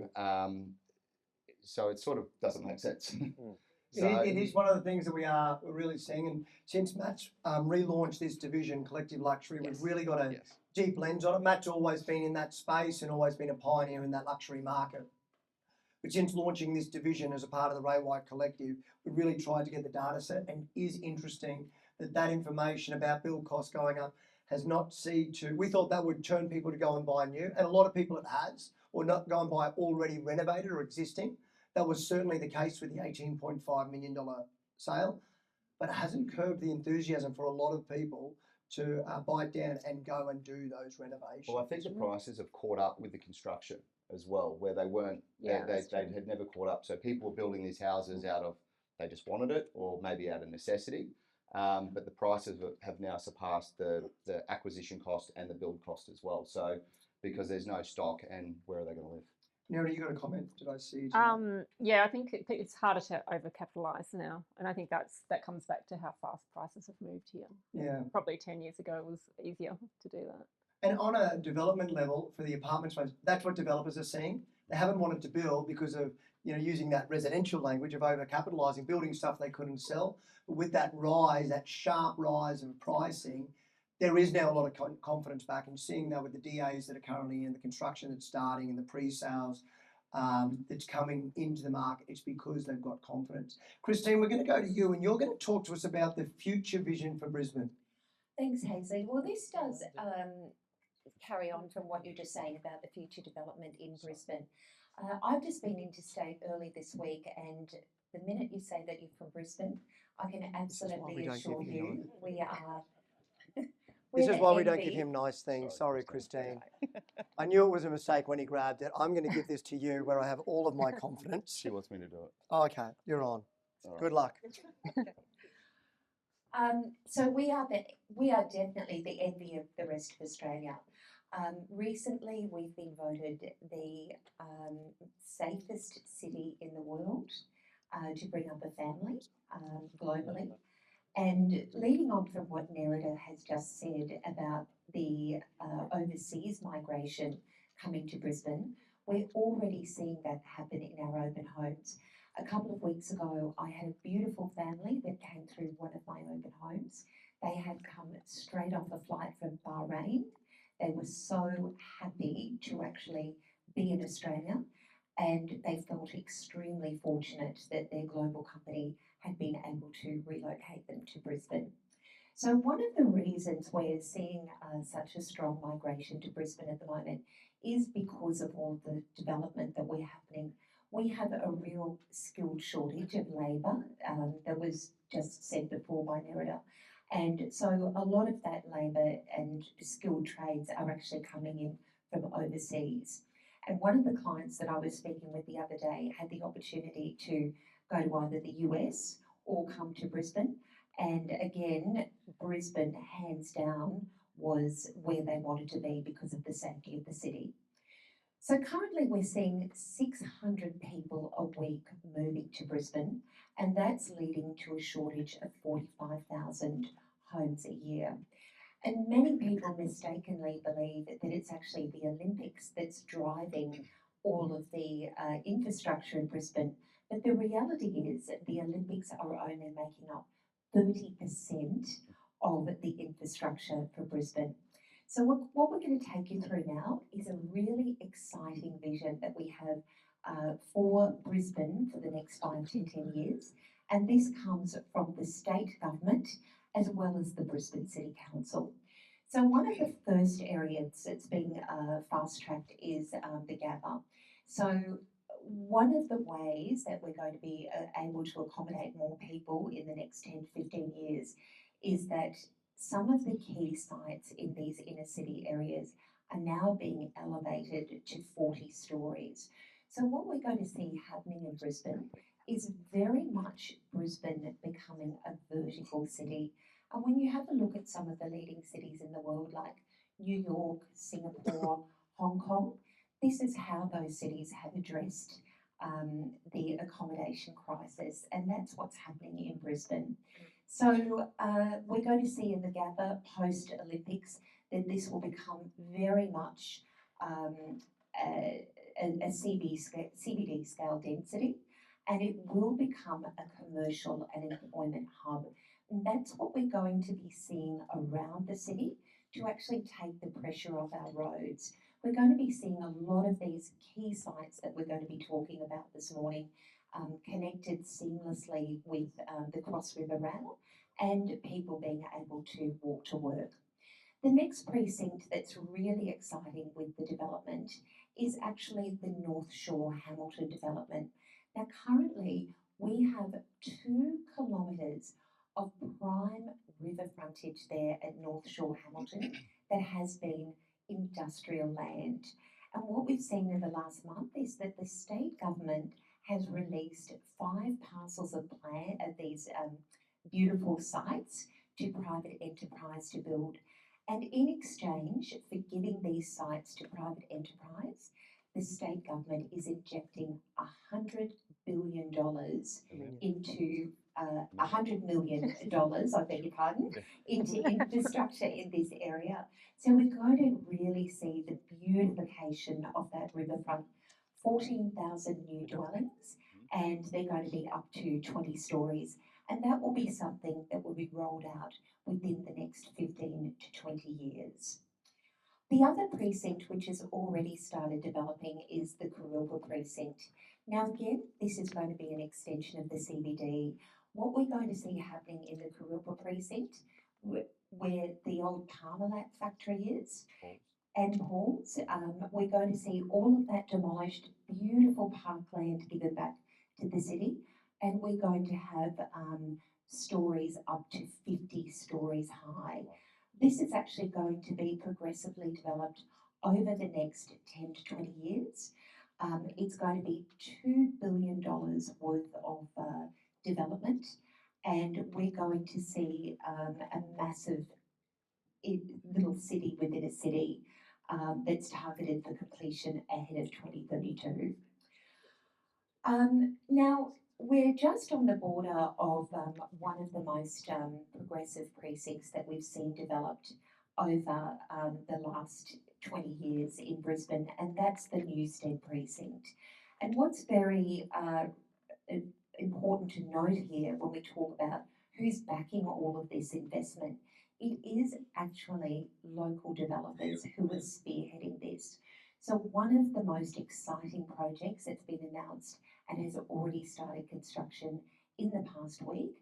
so it sort of doesn't make sense. It is one of the things that we're really seeing, and since Matt's relaunched this division, Collective Luxury, we've really got a deep lens on it. Matt's always been in that space and always been a pioneer in that luxury market. But since launching this division as a part of the Ray White Collective, we really tried to get the data set, and it is interesting that information about build costs going up has not seen to, we thought that would turn people to go and buy new, and a lot of people it has, or not go and buy already renovated or existing. That was certainly the case with the $18.5 million sale, but it hasn't curbed the enthusiasm for a lot of people to bite down and go and do those renovations. Well, I think the prices have caught up with the construction as well, where they weren't, they had never caught up. So people were building these houses out of, they just wanted it, or maybe out of necessity. But the prices have now surpassed the acquisition cost and the build cost as well. So because there's no stock, and where are they going to live? Neri, you got a comment? Did I see? Yeah, I think it's harder to overcapitalise now, and I think that comes back to how fast prices have moved here. Yeah, probably 10 years ago it was easier to do that. And on a development level for the apartment space, that's what developers are seeing. They haven't wanted to build because of using that residential language of overcapitalising, building stuff they couldn't sell. But with that rise, that sharp rise of pricing, there is now a lot of confidence back, and seeing that with the DAs that are currently in the construction that's starting and the pre-sales that's coming into the market, it's because they've got confidence. Christine, we're going to go to you, and you're going to talk to us about the future vision for Brisbane. Thanks, Hazley. Well, this does carry on from what you're just saying about the future development in Brisbane. I've just been interstate early this week, and the minute you say that you're from Brisbane, I can absolutely assure you we are. This is why we don't give him nice things. Sorry, Christine. I knew it was a mistake when he grabbed it. I'm going to give this to you, where I have all of my confidence. She wants me to do it. Oh, okay, you're on. All right. Good luck. So we are definitely the envy of the rest of Australia. Recently, we've been voted the safest city in the world to bring up a family globally. And leading on from what Nerida has just said about the overseas migration coming to Brisbane, we're already seeing that happen in our open homes. A couple of weeks ago, I had a beautiful family that came through one of my open homes. They had come straight off a flight from Bahrain. They were so happy to actually be in Australia, and they felt extremely fortunate that their global company had been able to relocate them to Brisbane. So one of the reasons we're seeing such a strong migration to Brisbane at the moment is because of all the development that we're happening. We have a real skilled shortage of labour that was just said before by Nerida. And so a lot of that labour and skilled trades are actually coming in from overseas. And one of the clients that I was speaking with the other day had the opportunity to go to either the US or come to Brisbane. And again, Brisbane, hands down, was where they wanted to be because of the safety of the city. So currently we're seeing 600 people a week moving to Brisbane, and that's leading to a shortage of 45,000 homes a year. And many people mistakenly believe that it's actually the Olympics that's driving all of the infrastructure in Brisbane. But the reality is that the Olympics are only making up 30% of the infrastructure for Brisbane. So what we're going to take you through now is a really exciting vision that we have for Brisbane for the next 5 to 10 years. And this comes from the state government as well as the Brisbane City Council. So one of the first areas that's being fast-tracked is the Gabba. So one of the ways that we're going to be able to accommodate more people in the next 10 to 15 years is that some of the key sites in these inner city areas are now being elevated to 40 stories. So what we're going to see happening in Brisbane is very much Brisbane becoming a vertical city. And when you have a look at some of the leading cities in the world like New York, Singapore, Hong Kong, this is how those cities have addressed the accommodation crisis, and that's what's happening in Brisbane. So we're going to see in the Gabba post-Olympics that this will become very much a CBD scale density, and it will become a commercial and employment hub. And that's what we're going to be seeing around the city to actually take the pressure off our roads. We're going to be seeing a lot of these key sites that we're going to be talking about this morning connected seamlessly with the Cross River Rail and people being able to walk to work. The next precinct that's really exciting with the development is actually the North Shore Hamilton development. Now currently we have 2 kilometres of prime river frontage there at North Shore Hamilton that has been industrial land. And what we've seen in the last month is that the state government has released 5 parcels of land of these beautiful sites to private enterprise to build. And in exchange for giving these sites to private enterprise, the state government is injecting $100 billion into $100 million, I beg your pardon, into infrastructure in this area. So we're going to really see the beautification of that riverfront, 14,000 new dwellings, and they're going to be up to 20 stories. And that will be something that will be rolled out within the next 15 to 20 years. The other precinct which has already started developing is the Kurilpa precinct. Now again, this is going to be an extension of the CBD. What we're going to see happening in the Kurilpa precinct, where the old Parmalat factory is, and Halls, we're going to see all of that demolished, beautiful parkland given back to the city, and we're going to have stories up to 50 stories high. This is actually going to be progressively developed over the next 10 to 20 years. It's going to be $2 billion worth of development, and we're going to see a massive little city within a city that's targeted for completion ahead of 2032. Now, we're just on the border of one of the most progressive precincts that we've seen developed over the last 20 years in Brisbane, and that's the Newstead precinct. And what's very important to note here when we talk about who's backing all of this investment, it is actually local developers who are spearheading this. So one of the most exciting projects that's been announced and has already started construction in the past week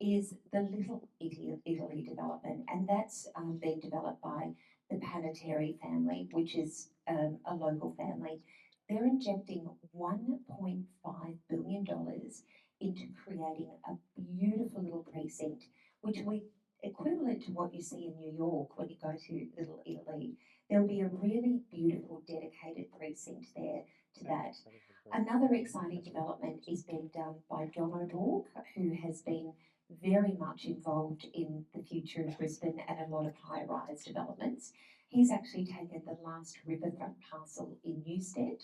is the Little Italy development, and that's being developed by the Panettiere family, which is a local family. They're injecting $1.5 billion into creating a beautiful little precinct, which we equivalent to what you see in New York when you go to Little Italy. There'll be a really beautiful dedicated precinct there to that. Another exciting development is being done by John O'Rourke, who has been very much involved in the future of Brisbane and a lot of high-rise developments. He's actually taken the last riverfront parcel in Newstead,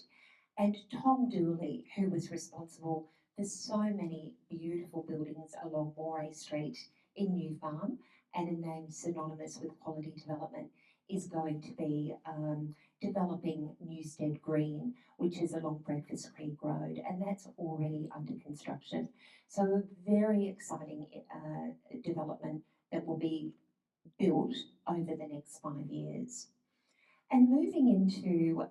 and Tom Dooley, who was responsible for so many beautiful buildings along Moray Street in New Farm and a name synonymous with quality development, is going to be developing Newstead Green, which is along Breakfast Creek Road, and that's already under construction. So a very exciting development that will be built over the next 5 years. And moving into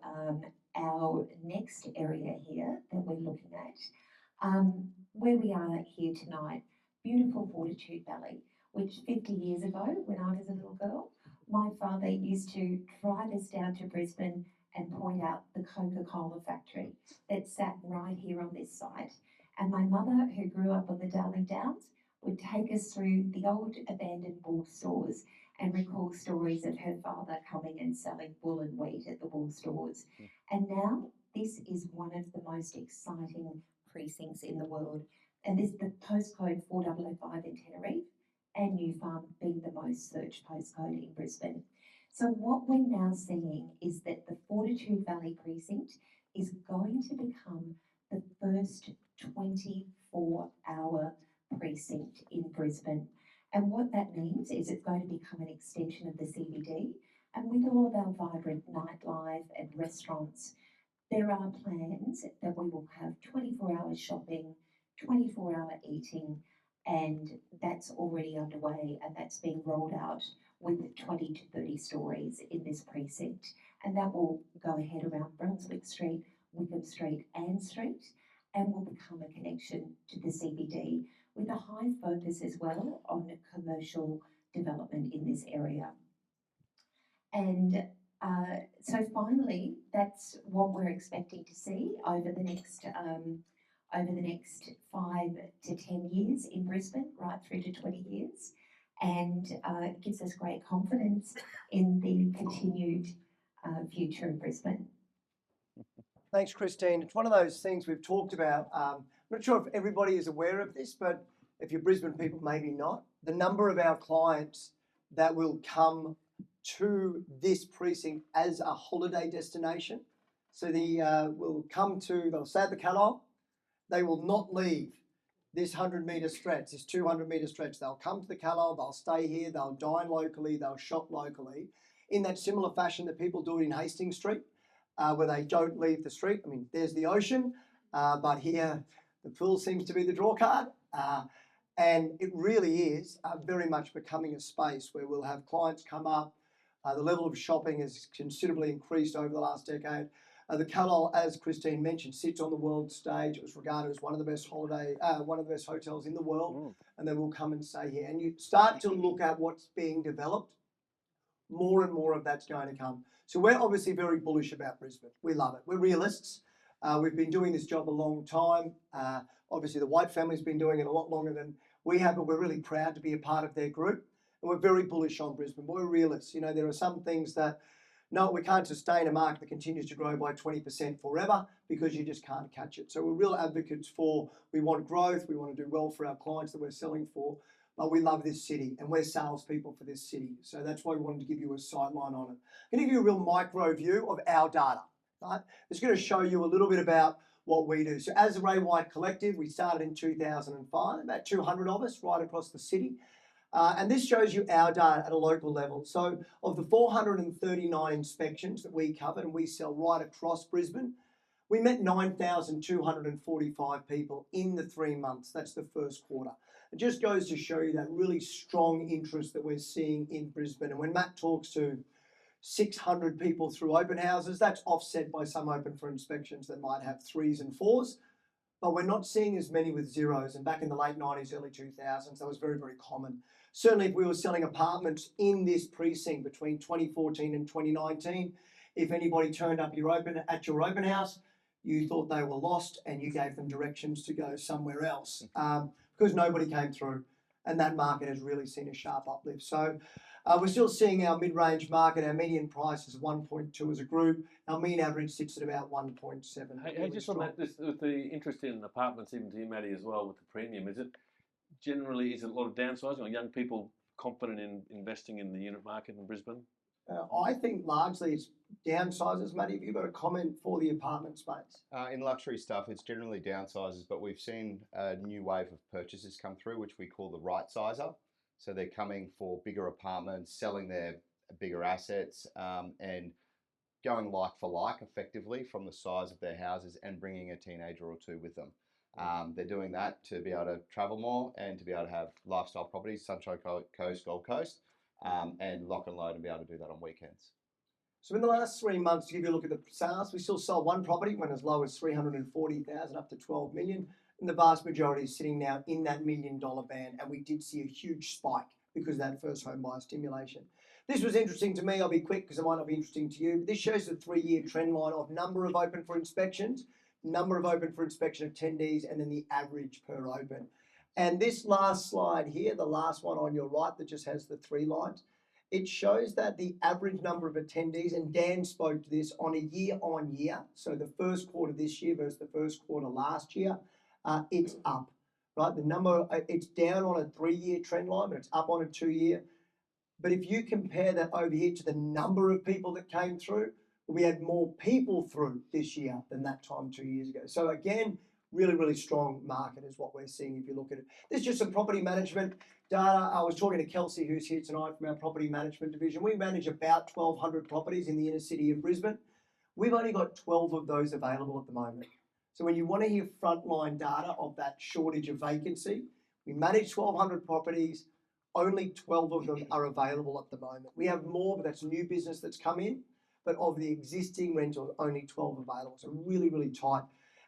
our next area here that we're looking at, where we are here tonight, beautiful Fortitude Valley, which 50 years ago, when I was a little girl, my father used to drive us down to Brisbane and point out the Coca-Cola factory that sat right here on this site. And my mother, who grew up on the Darling Downs, would take us through the old abandoned wool stores and recall stories of her father coming and selling wool and wheat at the wool stores. And now this is one of the most exciting precincts in the world. And this the postcode 4005 in Tenerife and New Farm being the most searched postcode in Brisbane. So what we're now seeing is that the Fortitude Valley precinct is going to become the first 24-hour precinct in Brisbane. And what that means is it's going to become an extension of the CBD. And with all of our vibrant nightlife and restaurants, there are plans that we will have 24-hour shopping, 24-hour eating, and that's already underway, and that's being rolled out with 20 to 30 stories in this precinct. And that will go ahead around Brunswick Street, Wickham Street, Ann Street, and will become a connection to the CBD with a high focus as well on commercial development in this area. And so finally, that's what we're expecting to see over the next 5 to 10 years in Brisbane, right through to 20 years, and it gives us great confidence in the continued future of Brisbane. Thanks, Christine. It's one of those things we've talked about. I'm not sure if everybody is aware of this, but if you're Brisbane people, maybe not. The number of our clients that will come to this precinct as a holiday destination. So will come to, they'll stay at the Carlisle, they will not leave this 100-metre stretch, this 200-metre stretch. They'll come to the Carlisle, they'll stay here, they'll dine locally, they'll shop locally, in that similar fashion that people do it in Hastings Street, where they don't leave the street. I mean, there's the ocean, but here the pool seems to be the draw card. And it really is very much becoming a space where we'll have clients come up. The level of shopping has considerably increased over the last decade. The Carlisle, as Christine mentioned, sits on the world stage. It was regarded as one of the best hotels in the world, and they will come and stay here. And you start to look at what's being developed, more and more of that's going to come. So we're obviously very bullish about Brisbane. We love it. We're realists. We've been doing this job a long time. Obviously, the White family's been doing it a lot longer than we have, but we're really proud to be a part of their group. And we're very bullish on Brisbane. We're realists. You know, there are some things that, no, we can't sustain a market that continues to grow by 20% forever because you just can't catch it. So we're real advocates for, we want growth, we want to do well for our clients that we're selling for, but we love this city and we're salespeople for this city. So that's why we wanted to give you a sideline on it. I'm going to give you a real micro view of our data. Right? It's going to show you a little bit about what we do. So as a Ray White Collective, we started in 2005, about 200 of us right across the city. And this shows you our data at a local level. So of the 439 inspections that we covered and we sell right across Brisbane, we met 9,245 people in the 3 months. That's the first quarter. It just goes to show you that really strong interest that we're seeing in Brisbane. And when Matt talks to 600 people through open houses, that's offset by some open for inspections that might have 3s and 4s. But we're not seeing as many with 0s. And back in the late 90s, early 2000s, that was very, very common. Certainly, if we were selling apartments in this precinct between 2014 and 2019, if anybody turned up at your open house, you thought they were lost and you gave them directions to go somewhere else because nobody came through. And that market has really seen a sharp uplift. So we're still seeing our mid-range market, our median price is 1.2 as a group. Our mean average sits at about 1.7. Hey, just on that, with the interest in apartments, even to you, Maddie, as well, with the premium, is it a lot of downsizing or young people confident in investing in the unit market in Brisbane? I think largely it's downsizes. Matty, have you got a comment for the apartment space? In luxury stuff, it's generally downsizes, but we've seen a new wave of purchases come through, which we call the right sizer. So they're coming for bigger apartments, selling their bigger assets, and going like for like effectively from the size of their houses and bringing a teenager or two with them. They're doing that to be able to travel more and to be able to have lifestyle properties, Sunshine Coast, Gold Coast, and lock and load and be able to do that on weekends. So in the last 3 months, to give you a look at the sales, we still sold one property, went as low as 340,000 up to 12 million. And the vast majority is sitting now in that $1 million band. And we did see a huge spike because of that first home buyer stimulation. This was interesting to me. I'll be quick because it might not be interesting to you. But this shows the 3-year trend line of number of open for inspections, number of open for inspection attendees, and then the average per open. And this last slide here, the last one on your right that just has the 3 lines, it shows that the average number of attendees, and Dan spoke to this, on a year-on-year, so the first quarter this year versus the first quarter last year, it's up, right? The number, it's down on a 3-year trend line, but it's up on a 2-year. But if you compare that over here to the number of people that came through, we had more people through this year than that time 2 years ago. So again, really, really strong market is what we're seeing if you look at it. This is just some property management data. I was talking to Kelsey, who's here tonight from our property management division. We manage about 1,200 properties in the inner city of Brisbane. We've only got 12 of those available at the moment. So when you want to hear frontline data of that shortage of vacancy, we manage 1,200 properties. Only 12 of them are available at the moment. We have more, but that's new business that's come in. But of the existing rentals, only 12 available. So really, really tight.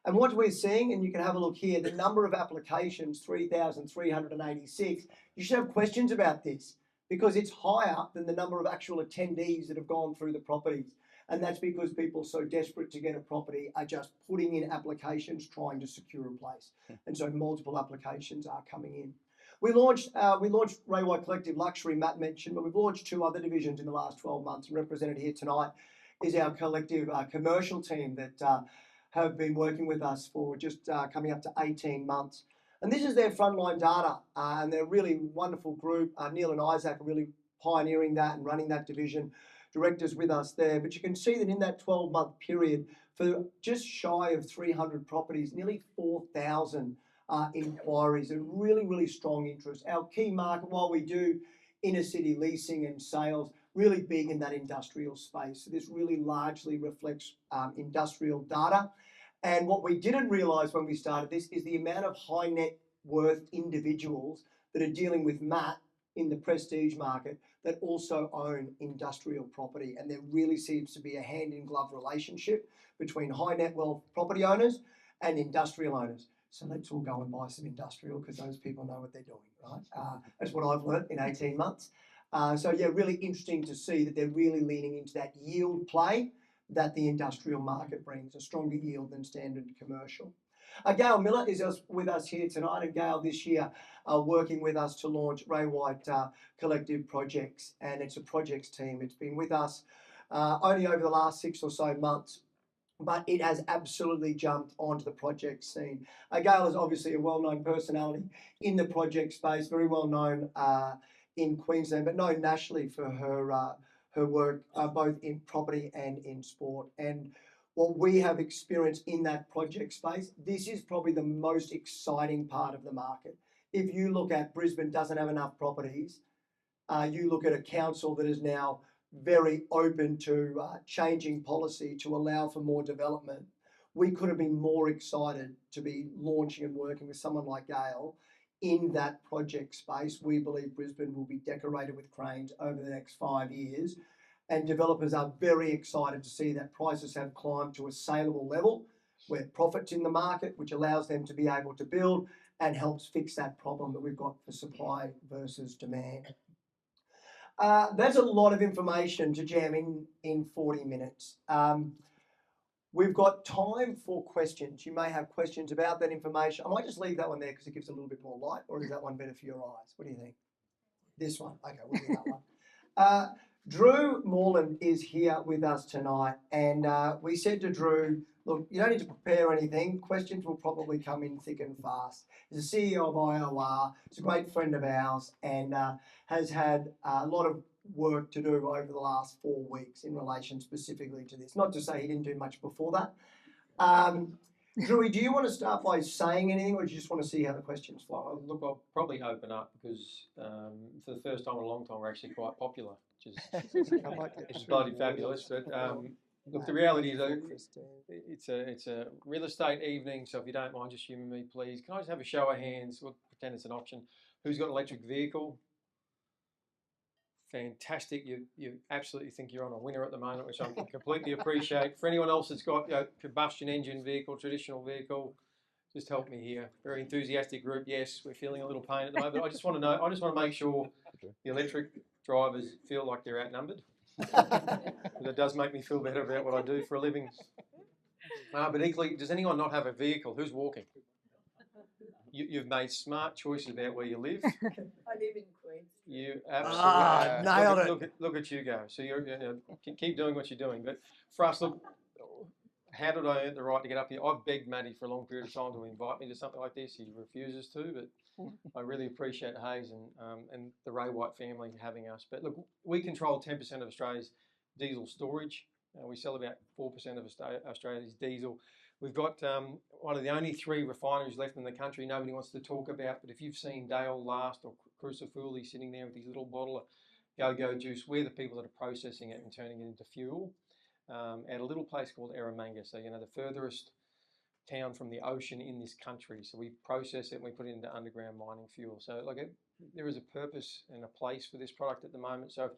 And what we're seeing, and you can have a look here, the number of applications, 3,386. You should have questions about this because it's higher than the number of actual attendees that have gone through the properties. And that's because people so desperate to get a property are just putting in applications trying to secure a place. And so multiple applications are coming in. We launched Ray White Collective Luxury, Matt mentioned, but we've launched 2 other divisions in the last 12 months. And represented here tonight is our collective commercial team that have been working with us for just coming up to 18 months. And this is their frontline data, and they're a really wonderful group. Neil and Isaac are really pioneering that and running that division, directors with us there. But you can see that in that 12-month period, for just shy of 300 properties, nearly 4,000 inquiries, and really, really strong interest. Our key market, while we do inner city leasing and sales, really big in that industrial space. So this really largely reflects industrial data. And what we didn't realise when we started this is the amount of high net worth individuals that are dealing with Matt in the prestige market that also own industrial property. And there really seems to be a hand-in-glove relationship between high net wealth property owners and industrial owners. So let's all go and buy some industrial because those people know what they're doing, right? That's what I've learnt in 18 months. So yeah, really interesting to see that they're really leaning into that yield play that the industrial market brings, a stronger yield than standard commercial. Gail Miller is with us here tonight, and Gail this year working with us to launch Ray White Collective Projects, and it's a projects team. It's been with us only over the last 6 or so months, but it has absolutely jumped onto the project scene. Gail is obviously a well-known personality in the project space, very well known in Queensland, but known nationally for her work both in property and in sport. And what we have experienced in that project space, this is probably the most exciting part of the market. If you look at Brisbane doesn't have enough properties, you look at a council that is now very open to changing policy to allow for more development. We could have been more excited to be launching and working with someone like Gail in that project space. We believe Brisbane will be decorated with cranes over the next 5 years, and developers are very excited to see that prices have climbed to a saleable level where profit's in the market, which allows them to be able to build and helps fix that problem that we've got for supply versus demand. That's a lot of information to jam in 40 minutes. We've got time for questions. You may have questions about that information. I might just leave that one there because it gives a little bit more light, or is that one better for your eyes? What do you think? This one? Okay, we'll do that one. Drew Morland is here with us tonight, and we said to Drew, look, you don't need to prepare anything. Questions will probably come in thick and fast. He's the CEO of IOR. He's a great friend of ours and has had a lot of work to do over the last 4 weeks in relation specifically to this. Not to say he didn't do much before that. Drew, do you want to start by saying anything, or do you just want to see how the questions flow? Well, look, I'll probably open up because for the first time in a long time, we're actually quite popular, which is bloody fabulous. But look, the reality is it's a real estate evening, so if you don't mind just humouring me, please. Can I just have a show of hands? We'll pretend it's an option. Who's got an electric vehicle? Fantastic. You absolutely think you're on a winner at the moment, which I completely appreciate. For anyone else that's got combustion engine vehicle, traditional vehicle, just help me here. Very enthusiastic group. Yes, we're feeling a little pain at the moment. But I just want to know. I just want to make sure the electric drivers feel like they're outnumbered. That does make me feel better about what I do for a living. But equally, does anyone not have a vehicle? Who's walking? You've made smart choices about where you live. I live in Queens. You absolutely nailed look at you go. So you keep doing what you're doing. But for us, look, how did I earn the right to get up here? I've begged Matty for a long period of time to invite me to something like this. He refuses to, but I really appreciate Hayes and the Ray White family having us. But look, we control 10% of Australia's diesel storage. We sell about 4% of Australia's diesel. We've got one of the only 3 refineries left in the country nobody wants to talk about, but if you've seen Dale Last or Crucifuli sitting there with his little bottle of go-go juice, we're the people that are processing it and turning it into fuel at a little place called Eromanga. So, you know, the furthest town from the ocean in this country. So we process it and we put it into underground mining fuel. So like there is a purpose and a place for this product at the moment. So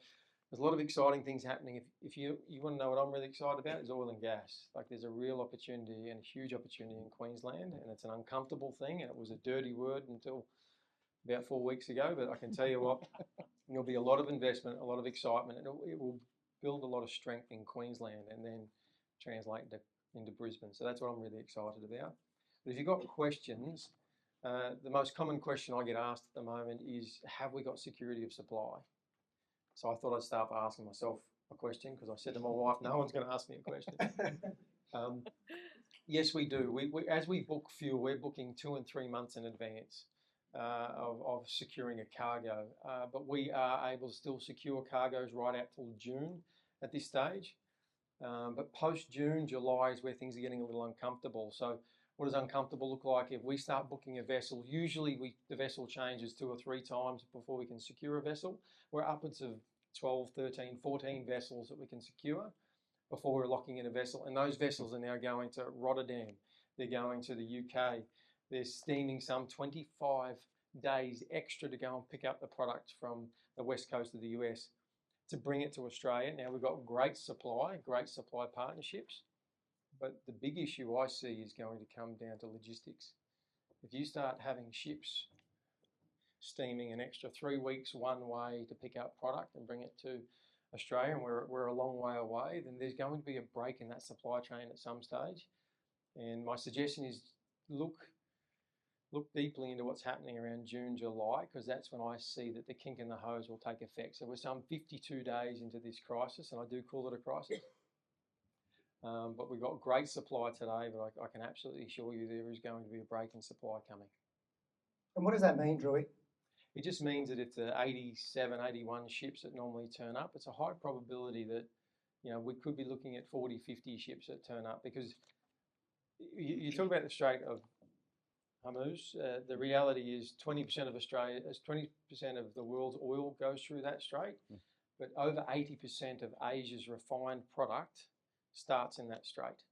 there's a lot of exciting things happening. If you want to know what I'm really excited about, is oil and gas. Like there's a real opportunity and a huge opportunity in Queensland, and it's an uncomfortable thing, and it was a dirty word until about 4 weeks ago. But I can tell you what, there'll be a lot of investment, a lot of excitement, and it will build a lot of strength in Queensland and then translate into Brisbane. So that's what I'm really excited about. But if you've got questions, the most common question I get asked at the moment is, have we got security of supply? So I thought I'd start by asking myself a question, because I said to my wife, no one's going to ask me a question. Yes, we do. As we book fuel, we're booking 2 and 3 months in advance of securing a cargo. But we are able to still secure cargoes right out till June at this stage. But post-June, July is where things are getting a little uncomfortable. So what does uncomfortable look like? If we start booking a vessel, usually the vessel changes 2 or 3 times before we can secure a vessel. We're upwards of 12, 13, 14 vessels that we can secure before we're locking in a vessel. And those vessels are now going to Rotterdam. They're going to the UK. They're steaming some 25 days extra to go and pick up the product from the west coast of the US to bring it to Australia. Now we've got great supply partnerships. But the big issue I see is going to come down to logistics. If you start having ships steaming an extra 3 weeks one way to pick up product and bring it to Australia, and we're a long way away, then there's going to be a break in that supply chain at some stage. And my suggestion is look deeply into what's happening around June, July, because that's when I see that the kink in the hose will take effect. So we're some 52 days into this crisis, and I do call it a crisis. But we've got great supply today, but I can absolutely assure you there is going to be a break in supply coming. And what does that mean, Drewy? It just means that if the 87, 81 ships that normally turn up, it's a high probability that, you know, we could be looking at 40, 50 ships that turn up, because you talk about the Strait of Hormuz. The reality is 20% of Australia, 20% of the world's oil goes through that strait, but over 80% of Asia's refined product starts in that strait.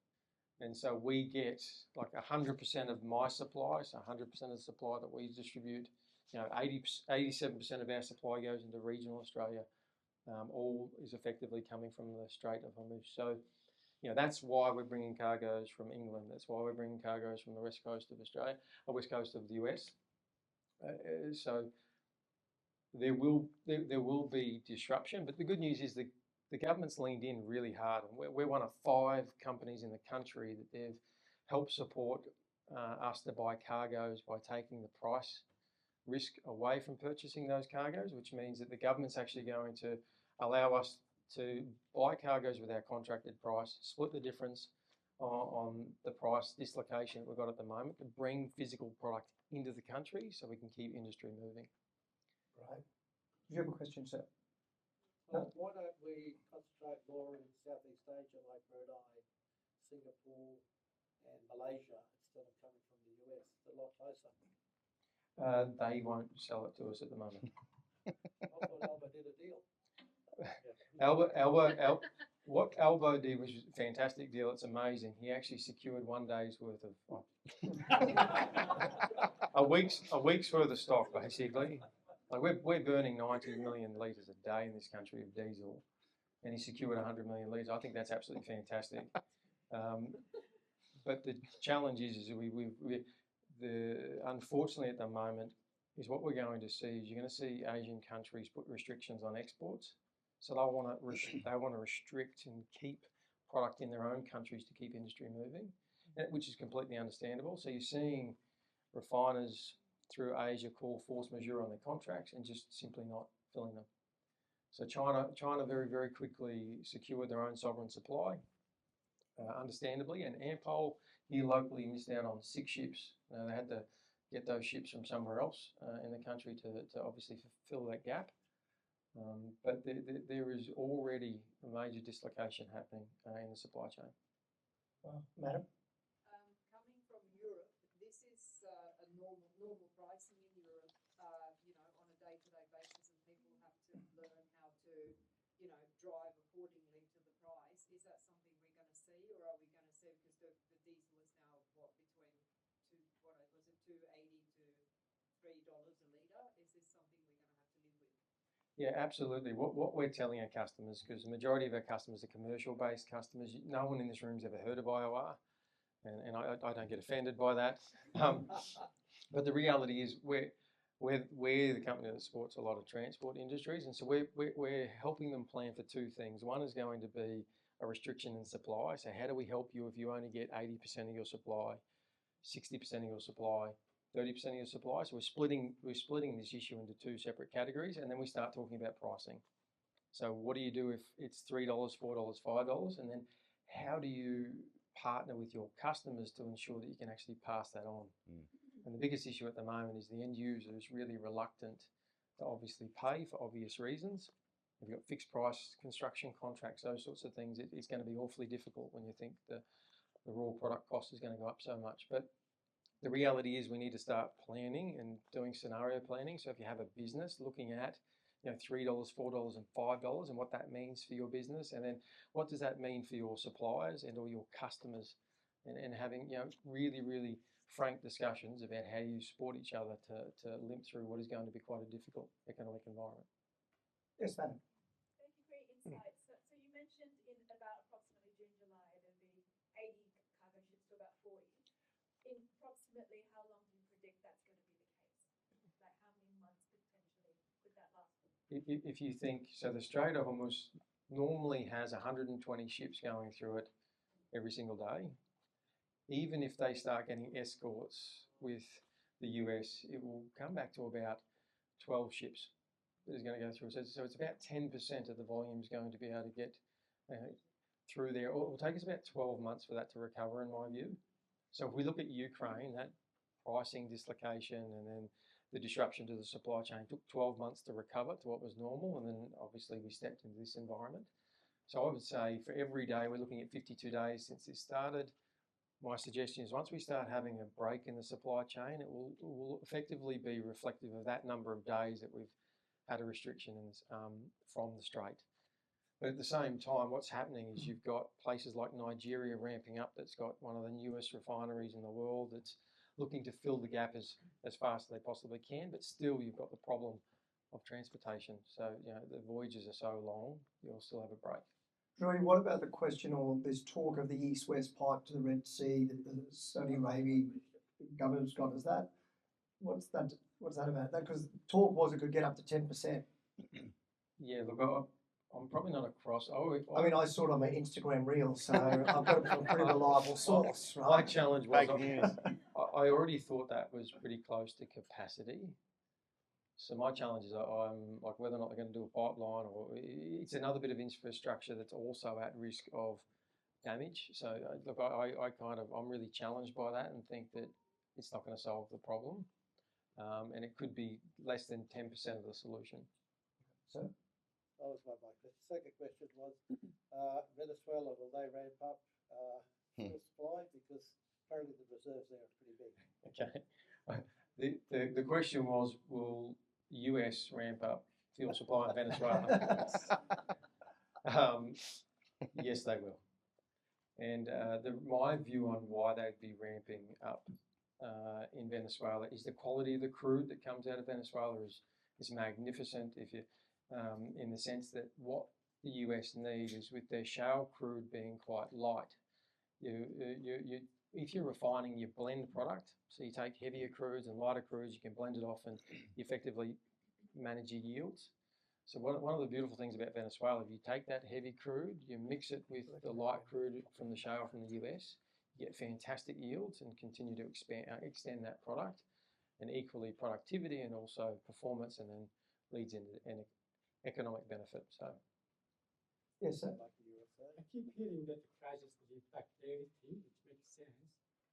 And so we get like 100% of my supply, so 100% of the supply that we distribute. You know, 87% of our supply goes into regional Australia. All is effectively coming from the Strait of Hormuz. So, you know, that's why we're bringing cargoes from England. That's why we're bringing cargoes from the west coast of Australia, or west coast of the US. So there will be disruption, but the good news is the government's leaned in really hard, and we're one of 5 companies in the country that they've helped support us to buy cargoes by taking the price risk away from purchasing those cargoes, which means that the government's actually going to allow us to buy cargoes with our contracted price, split the difference on the price dislocation that we've got at the moment, to bring physical product into the country so we can keep industry moving. Right. Do you have a question, sir? Why don't we concentrate more in Southeast Asia like Brunei, Singapore and Malaysia instead of coming from the US? It's a lot closer. They won't sell it to us at the moment. I thought Alba did a deal. What Albo did was a fantastic deal. It's amazing. He actually secured 1 day's worth of a week's worth of stock, basically. Like we're burning 90 million litres a day in this country of diesel, and he secured 100 million litres. I think that's absolutely fantastic. But the challenge is unfortunately at the moment, is what we're going to see is you're going to see Asian countries put restrictions on exports. So they want to restrict and keep product in their own countries to keep industry moving, which is completely understandable. So you're seeing refiners through Asia call force majeure on their contracts and just simply not filling them. So China very, very quickly secured their own sovereign supply, understandably, and Ampol here locally missed out on 6 ships. They had to get those ships from somewhere else in the country to obviously fulfill that gap. But there is already a major dislocation happening in the supply chain. Madam? Coming from Europe, this is a normal pricing in Europe, you know, on a day-to-day basis, and people have to learn how to, you know, drive accordingly to the price. Is that something we're going to see, or are we going to see, because the diesel is now what, between $2.80 to $3 a litre? Is this something we're going to have to live with? Yeah, absolutely. What we're telling our customers, because the majority of our customers are commercial-based customers, no one in this room's ever heard of IOR, and I don't get offended by that. But the reality is we're the company that supports a lot of transport industries, and so we're helping them plan for 2 things. One is going to be a restriction in supply. So how do we help you if you only get 80% of your supply, 60% of your supply, 30% of your supply? So we're splitting this issue into 2 separate categories, and then we start talking about pricing. So what do you do if it's $3, $4, $5, and then how do you partner with your customers to ensure that you can actually pass that on? And the biggest issue at the moment is the end user is really reluctant to obviously pay for obvious reasons. If you've got fixed price construction contracts, those sorts of things, it's going to be awfully difficult when you think the raw product cost is going to go up so much. But the reality is we need to start planning and doing scenario planning. So if you have a business looking at, you know, $3, $4 and $5 and what that means for your business, and then what does that mean for your suppliers and or your customers, and having, you know, really, really frank discussions about how you support each other to limp through what is going to be quite a difficult economic environment. Yes, madam. Thank you for your insights. So you mentioned in about approximately June, July, there'll be 80 cargo ships to about 40. In approximately how long do you predict that's going to be the case? Like how many months potentially could that last? If you think, so the Strait of Hormuz normally has 120 ships going through it every single day. Even if they start getting escorts with the US, it will come back to about 12 ships that is going to go through. So it's about 10% of the volume is going to be able to get through there. It will take us about 12 months for that to recover, in my view. So if we look at Ukraine, that pricing dislocation and then the disruption to the supply chain took 12 months to recover to what was normal, and then obviously we stepped into this environment. So I would say for every day, we're looking at 52 days since this started. My suggestion is once we start having a break in the supply chain, it will effectively be reflective of that number of days that we've had a restriction from the Strait. But at the same time, what's happening is you've got places like Nigeria ramping up, that's got one of the newest refineries in the world, that's looking to fill the gap as fast as they possibly can, but still you've got the problem of transportation. So, you know, the voyages are so long, you'll still have a break. Drew, what about the question or this talk of the east-west pipe to the Red Sea that the Saudi Arabian government's got? Is that, what's that about? Because talk was it could get up to 10%. Yeah, look, I'm probably not across. I mean, I saw it on my Instagram reel, so I've got it from a pretty reliable source, right? My challenge was I already thought that was pretty close to capacity. So my challenge is I'm like whether or not they're going to do a pipeline, or it's another bit of infrastructure that's also at risk of damage. So look, I'm really challenged by that and think that it's not going to solve the problem, and it could be less than 10% of the solution. So that was my question. The second question was Venezuela, will they ramp up fuel supply, because apparently the reserves there are pretty big. Okay. The question was, will US ramp up fuel supply in Venezuela? Yes, they will. And my view on why they'd be ramping up in Venezuela is the quality of the crude that comes out of Venezuela is magnificent. If you, in the sense that what the US need is, with their shale crude being quite light, If you're refining, you blend product. So you take heavier crudes and lighter crudes, you can blend it off and you effectively manage your yields. So one of the beautiful things about Venezuela, if you take that heavy crude, you mix it with the light crude from the shale from the US, you get fantastic yields and continue to extend that product, and equally productivity and also performance, and then leads into an economic benefit. So. Yes, sir. I keep hearing that the crisis will impact everything, which makes sense.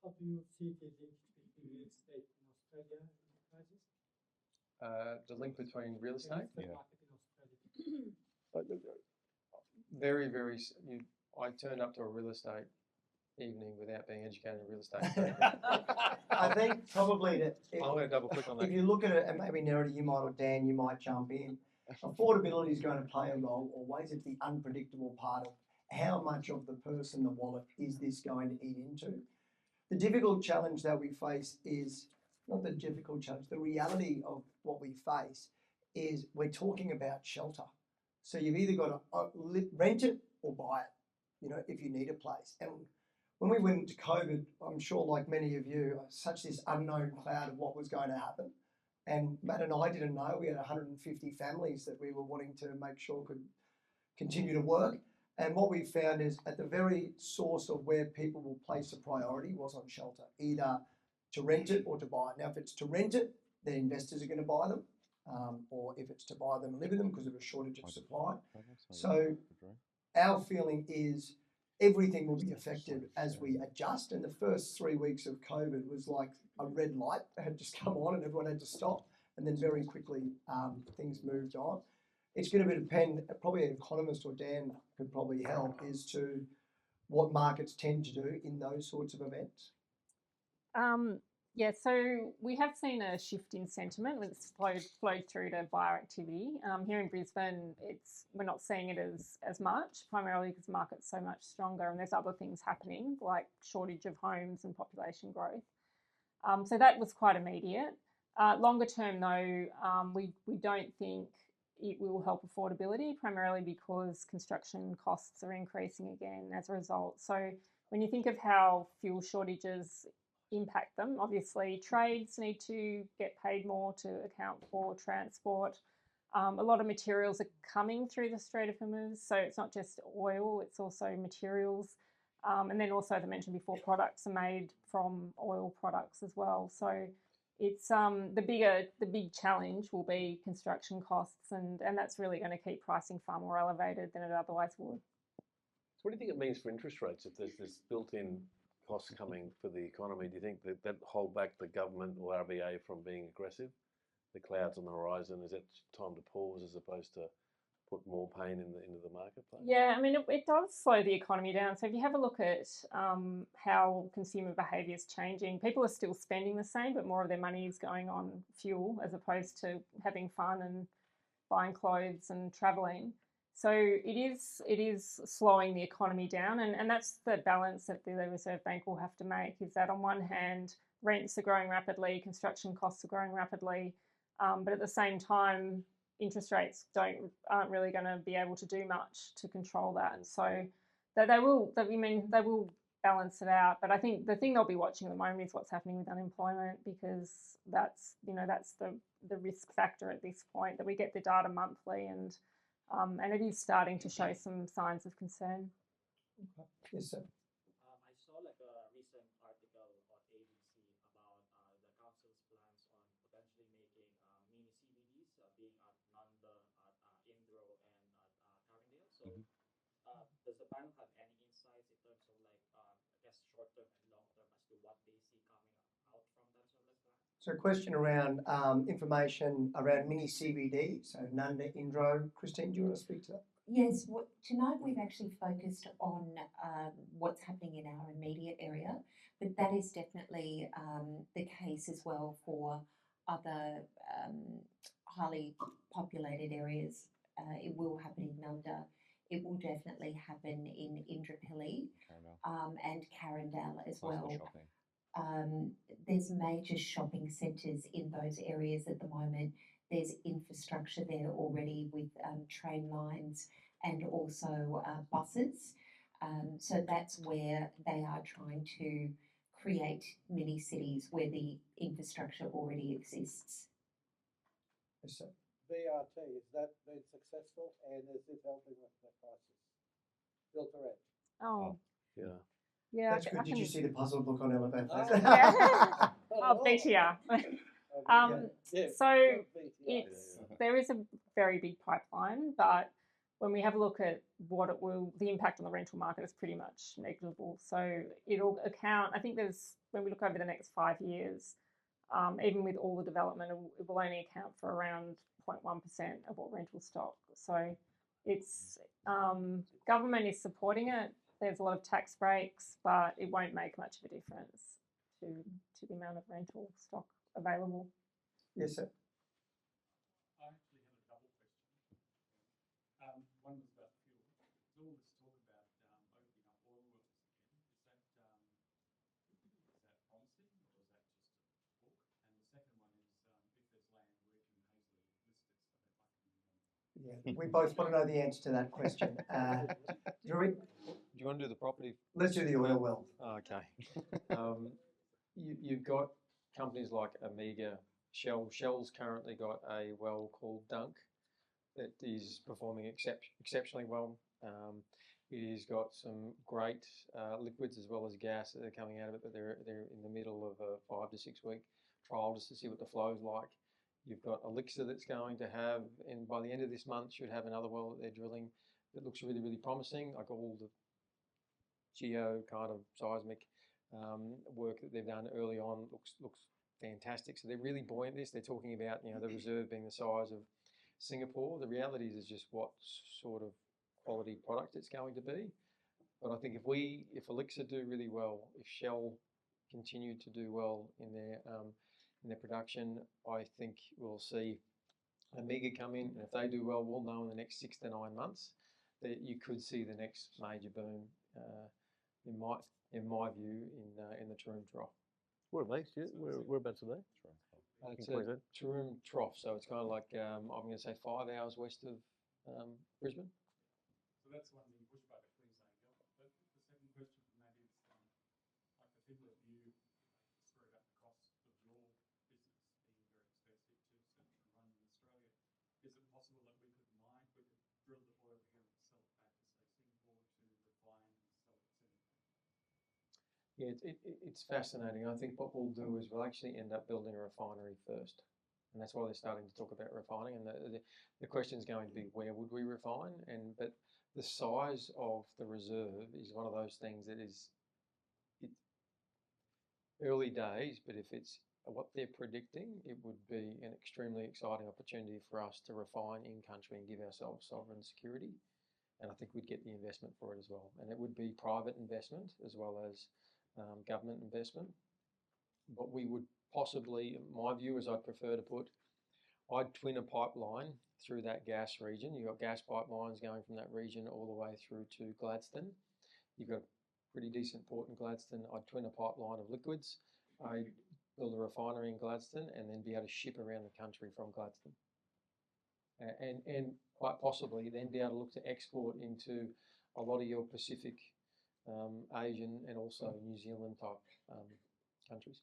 How do you see the link between real estate in Australia and the crisis? The link between real estate? The market in Australia. Very, very. I turned up to a real estate evening without being educated in real estate. I think probably that I'm going to double click on that. if you look at it, and maybe Nerida, you might, or Dan, you might jump in. Affordability is going to play a role always. It's the unpredictable part of how much of the purse and the wallet is this going to eat into. The difficult challenge that we face is not the difficult challenge. The reality of what we face is we're talking about shelter. So you've either got to rent it or buy it, if you need a place. And when we went into COVID, I'm sure like many of you, such this unknown cloud of what was going to happen. And Matt and I didn't know. We had 150 families that we were wanting to make sure could continue to work. And what we found is at the very source of where people will place a priority was on shelter, either to rent it or to buy it. Now, if it's to rent it, then investors are going to buy them, or if it's to buy them and live in them because of a shortage of supply. So our feeling is everything will be affected as we adjust. And the first 3 weeks of COVID was like a red light had just come on and everyone had to stop. And then very quickly things moved on. It's going to depend, probably an economist or Dan could probably help, is to what markets tend to do in those sorts of events. Yeah, so we have seen a shift in sentiment that's flowed through to buyer activity. Here in Brisbane, we're not seeing it as much, primarily because the market's so much stronger and there's other things happening like shortage of homes and population growth. So that was quite immediate. Longer term though, we don't think it will help affordability, primarily because construction costs are increasing again as a result. So when you think of how fuel shortages impact them, obviously trades need to get paid more to account for transport. A lot of materials are coming through the Strait of Hormuz, so it's not just oil, it's also materials. And then also, as I mentioned before, products are made from oil products as well. So it's the big challenge will be construction costs, and that's really going to keep pricing far more elevated than it otherwise would. So what do you think it means for interest rates if there's this built-in costs coming for the economy? Do you think that hold back the government or RBA from being aggressive? The clouds on the horizon, is it time to pause as opposed to put more pain into the marketplace? Yeah, I mean, it does slow the economy down. So if you have a look at how consumer behaviour is changing, people are still spending the same, but more of their money is going on fuel as opposed to having fun and buying clothes and travelling. So it is slowing the economy down, and that's the balance that the Reserve Bank will have to make, is that on one hand, rents are growing rapidly, construction costs are growing rapidly, but at the same time, interest rates aren't really going to be able to do much to control that. So they will balance it out. But I think the thing they'll be watching at the moment is what's happening with unemployment, because that's the risk factor at this point, that we get the data monthly and it is starting to show some signs of concern. Okay. Yes, sir. I saw like a recent article on ABC about the council's plans on potentially making mini CBDs being at Nanda, at Indro, and at Carindale. So does the panel have any insights in terms of like, I guess, short term and long term as to what they see coming out from that sort of plan? So a question around information around mini CBD, so Nanda, Indro. Christine, do you want to speak to that? Yes, tonight we've actually focused on what's happening in our immediate area, but that is definitely the case as well for other highly populated areas. It will happen in Nunda. It will definitely happen in Indooroopilly and Carindale as well. There's major shopping centres in those areas at the moment. There's infrastructure there already with train lines and also buses. So that's where they are trying to create mini cities where the infrastructure already exists. Yes, sir. BRT, has that been successful and is it helping with the prices? Built to rent. Oh, Yeah. yeah. That's good. Did you see the puzzled look on Elevator? Yeah. Oh, BTR. Yeah, So BTR. there is a very big pipeline, but when we have a look at what it will, the impact on the rental market is pretty much negligible. So it'll account, I think when we look over the next 5 years, even with all the development, it will only account for around 0.1% of all rental stock. So it's, government is supporting it. There's a lot of tax breaks, but it won't make much of a difference to the amount of rental stock available. Yes, sir. I actually have a double question. One was about fuel. There's all this talk about opening up oil wells again. Is that promising, or is that just a talk? And the second one is if there's land, where can Hazley list it so that I can? Yeah, we both want to know the answer to that question. Drew, Do you want to do the property? let's do the oil well. Oh, okay. You've got companies like Amiga, Shell. Shell's currently got a well called Dunk that is performing exceptionally well. It has got some great liquids as well as gas that are coming out of it, but they're in the middle of a 5 to 6 week trial just to see what the flow's like. You've got Elixir that's going to have, and by the end of this month, should have another well that they're drilling that looks really, really promising. Like all the geo kind of seismic work that they've done early on looks fantastic. So they're really buoyant this. They're talking about, you know, the reserve being the size of Singapore. The reality is just what sort of quality product it's going to be. But I think if Elixir do really well, if Shell continue to do well in their production, I think we'll see Amiga come in, and if they do well, we'll know in the next 6 to 9 months that you could see the next major boom. In my view, in the Taroom Trough. Where are they? Whereabouts are they? It's a Taroom Trough, so it's kind of like I'm going to say 5 hours west of Brisbane. So that's one being pushed by the Queensland government. But the second question from that is, like the people that you spread out the cost of your business being very expensive to search and run in Australia, is it possible that we could drill the oil here and sell it back to, say, Singapore to refine and sell it to Singapore? Yeah, it's fascinating. I think what we'll do is we'll actually end up building a refinery first. And that's why they're starting to talk about refining. And the question is going to be, where would we refine? But the size of the reserve is one of those things that is early days, but if it's what they're predicting, it would be an extremely exciting opportunity for us to refine in country and give ourselves sovereign security. And I think we'd get the investment for it as well. And it would be private investment as well as government investment. But we would possibly, my view is I'd twin a pipeline through that gas region. You've got gas pipelines going from that region all the way through to Gladstone. You've got a pretty decent port in Gladstone. I'd twin a pipeline of liquids. I'd build a refinery in Gladstone and then be able to ship around the country from Gladstone. And quite possibly then be able to look to export into a lot of your Pacific, Asian and also New Zealand type countries.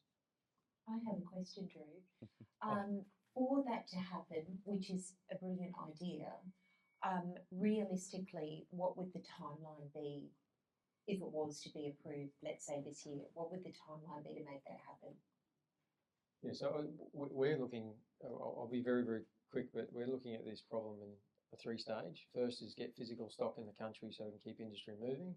I have a question, Drew. For that to happen, which is a brilliant idea, realistically, what would the timeline be if it was to be approved, let's say this year? What would the timeline be to make that happen? Yeah, so we're looking, I'll be very, very quick, but we're looking at this problem in a 3-stage. First is get physical stock in the country so we can keep industry moving.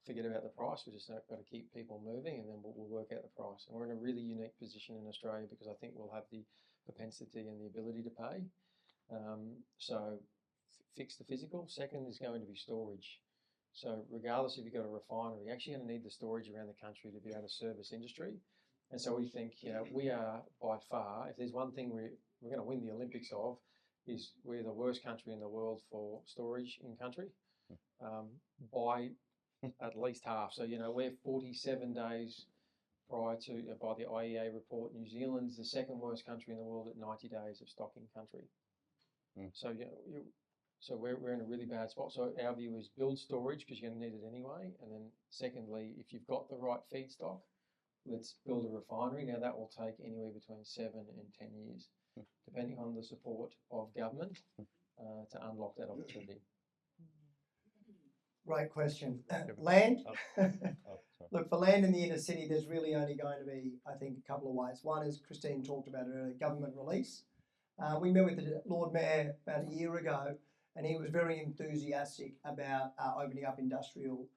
Forget about the price, we just got to keep people moving, and then we'll work out the price. And we're in a really unique position in Australia because I think we'll have the propensity and the ability to pay. So fix the physical. Second is going to be storage. So regardless if you've got a refinery, you're actually going to need the storage around the country to be able to service industry. And so we think, you know, we are by far, if there's one thing we're going to win the Olympics of, is we're the worst country in the world for storage in country by at least half. So, you know, we're 47 days prior to, by the IEA report, New Zealand's the second worst country in the world at 90 days of stock in country. So, you know, So we're in a really bad spot. So our view is build storage because you're going to need it anyway. And then secondly, if you've got the right feedstock, let's build a refinery. Now that will take anywhere between 7 and 10 years, depending on the support of government to unlock that opportunity. Great question. Land. Oh, sorry. Look, for land in the inner city, there's really only going to be, I think, a couple of ways. One is Christine talked about earlier, government release. We met with the Lord Mayor about a year ago, and he was very enthusiastic about opening up industrial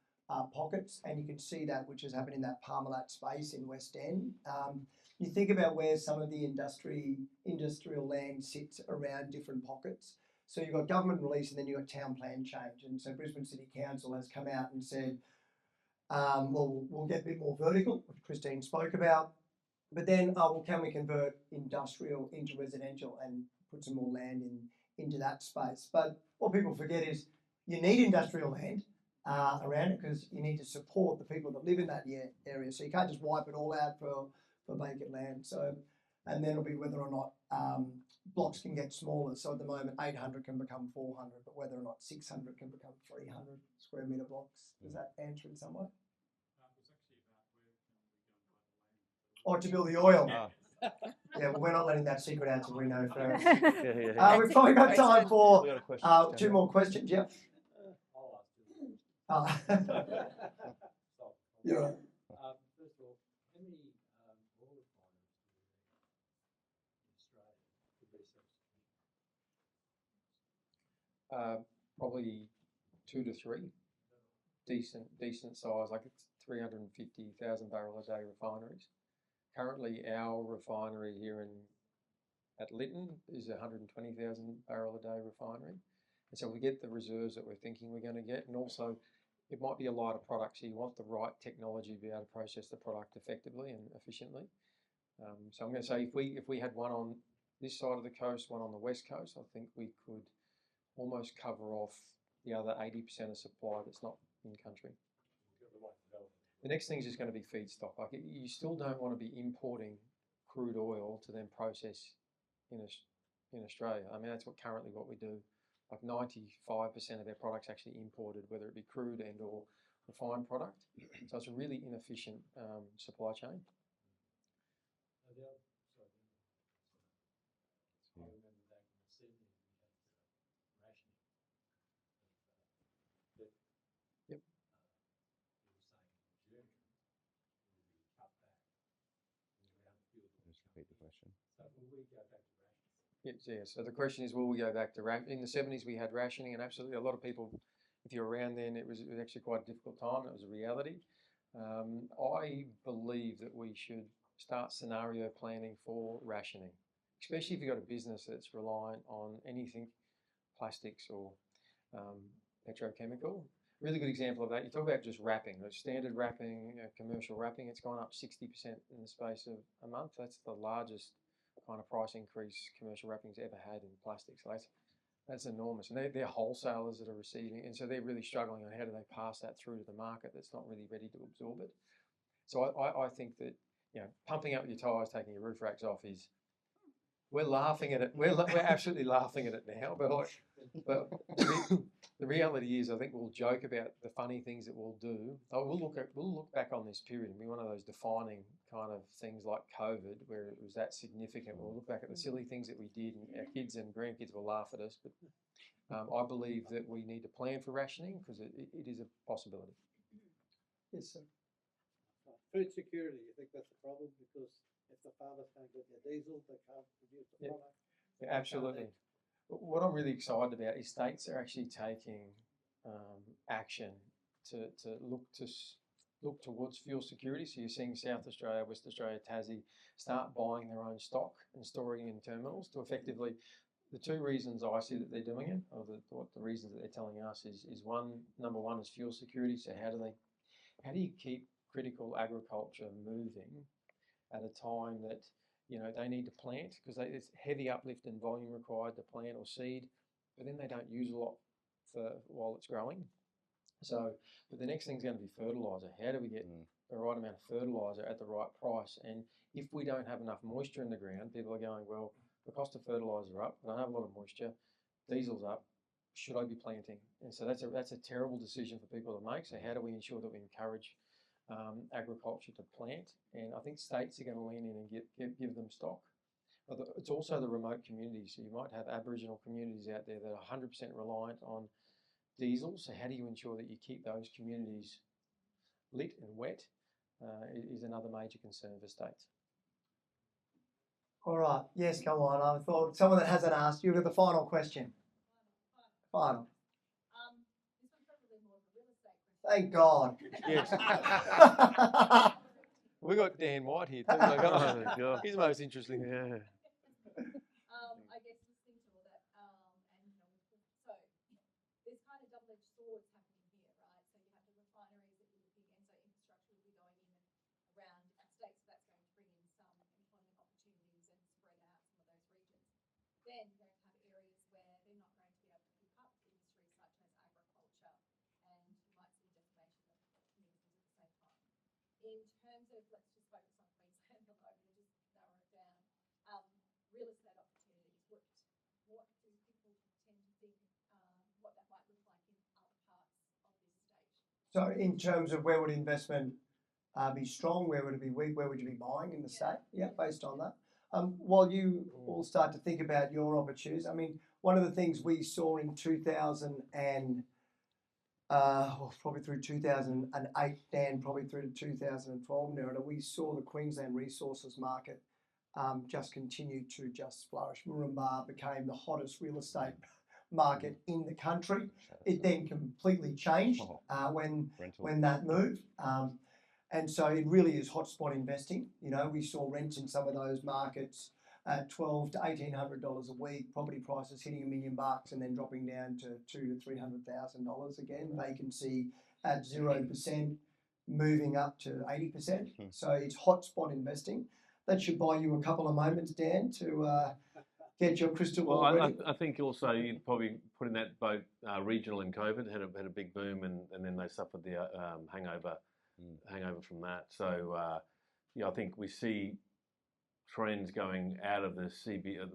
pockets, and you can see that which has happened in that Parmalat space in West End. You think about where some of the industrial land sits around different pockets. So you've got government release and then you've got town plan change. And so Brisbane City Council has come out and said, well, we'll get a bit more vertical, which Christine spoke about. But then, well, can we convert industrial into residential and put some more land into that space? But what people forget is you need industrial land around it because you need to support the people that live in that area. So you can't just wipe it all out for vacant land. So, and then it'll be whether or not blocks can get smaller. So at the moment, 800 can become 400, but whether or not 600 can become 300 square metre blocks. Does that answer in some way? Or to build the oil. Yeah, well, we're not letting that secret out till we know first. We've probably got time for 2 more questions. Yeah. You're right. First of all, how many oil refineries do we have in Australia to be self-sufficient? Probably 2 to 3. Decent size, like it's 350,000 barrel a day refineries. Currently, our refinery here at Lytton is a 120,000 barrel a day refinery. And so we get the reserves that we're thinking we're going to get, and also it might be a lighter product, so you want the right technology to be able to process the product effectively and efficiently. So I'm going to say if we had one on this side of the coast, one on the west coast, I think we could almost cover off the other 80% of supply that's not in country. The next thing is just going to be feedstock. Like you still don't want to be importing crude oil to then process in Australia. I mean, that's currently what we do. Like 95% of our products actually imported, whether it be crude and or refined product. So it's a really inefficient supply chain. I remember back in the 70s we had rationing. Yep. You were saying in Germany will be cut back around the field. Just repeat the question. So will we go back to rationing? Yeah, so the question is, will we go back to in the 70s we had rationing, and absolutely a lot of people, if you're around then, it was actually quite a difficult time. It was a reality. I believe that we should start scenario planning for rationing, especially if you've got a business that's reliant on anything plastics or petrochemical. Really good example of that. You talk about just wrapping, standard wrapping, commercial wrapping. It's gone up 60% in the space of a month. That's the largest kind of price increase commercial wrapping's ever had in plastic. So that's enormous. And they're wholesalers that are receiving, and so they're really struggling on how do they pass that through to the market that's not really ready to absorb it. So I think that, you know, pumping up your tyres, taking your roof racks off is, we're laughing at it. We're absolutely laughing at it now. But the reality is, I think we'll joke about the funny things that we'll do. We'll look back on this period and be one of those defining kind of things like COVID, where it was that significant. We'll look back at the silly things that we did, and our kids and grandkids will laugh at us. But I believe that we need to plan for rationing because it is a possibility. Yes, sir. Food security, you think that's a problem? Because if the farmers can't get their diesel, they can't produce the product. Yeah, absolutely. What I'm really excited about is states are actually taking action to look towards fuel security. So you're seeing South Australia, West Australia, Tassie start buying their own stock and storing in terminals to effectively. The 2 reasons I see that they're doing it, or the reasons that they're telling us is number one is fuel security. So how do you keep critical agriculture moving at a time that, you know, they need to plant, because it's heavy uplift in volume required to plant or seed, but then they don't use a lot while it's growing. So, but the next thing's going to be fertiliser. How do we get the right amount of fertiliser at the right price? And if we don't have enough moisture in the ground, people are going, well, the cost of fertiliser up, I don't have a lot of moisture, diesel's up, should I be planting? And so that's a terrible decision for people to make. So how do we ensure that we encourage agriculture to plant? And I think states are going to lean in and give them stock. But it's also the remote communities. So you might have Aboriginal communities out there that are 100% reliant on diesel. So how do you ensure that you keep those communities lit and wet is another major concern for states. All right. Yes, go on. I thought someone that hasn't asked, you've got the final question. Final. This one's probably more of a real estate question. Thank God. Yes. We got Dan White here too. God. He's the most interesting. Yeah. I guess listening to all that, and so there's kind of double-edged swords happening here, right? So you have the refineries that you're looking, and so infrastructure will be going in and around our states, so that's going to bring in some employment opportunities and spread out some of those regions. Then you're going to have areas where they're not going to be able to pick up industries such as agriculture, and you might see decimation of communities at the same time. In terms of, let's just focus on Queensland at the moment and just narrow it down, real estate opportunities, what do people tend to think what that might look like in other parts of this state? So in terms of where would investment be strong, where would it be weak, where would you be buying in the state? Yeah, based on that. While you all start to think about your opportunities, I mean, one of the things we saw in 2000 and probably through 2008, Dan, probably through to 2012, Nerida, we saw the Queensland resources market just continue to just flourish. Moranbah became the hottest real estate market in the country. It then completely changed when that moved. And so it really is hotspot investing. You know, we saw rents in some of those markets at $1,200 to $1,800 a week, property prices hitting $1 million and then dropping down to $200,000 to $300,000 again. Vacancy at 0%, moving up to 80%. So it's hotspot investing. That should buy you a couple of moments, Dan, to get your crystal ball ready. I think also you probably put in that boat regional in COVID had a big boom, and then they suffered the hangover from that. So I think we see trends going out of the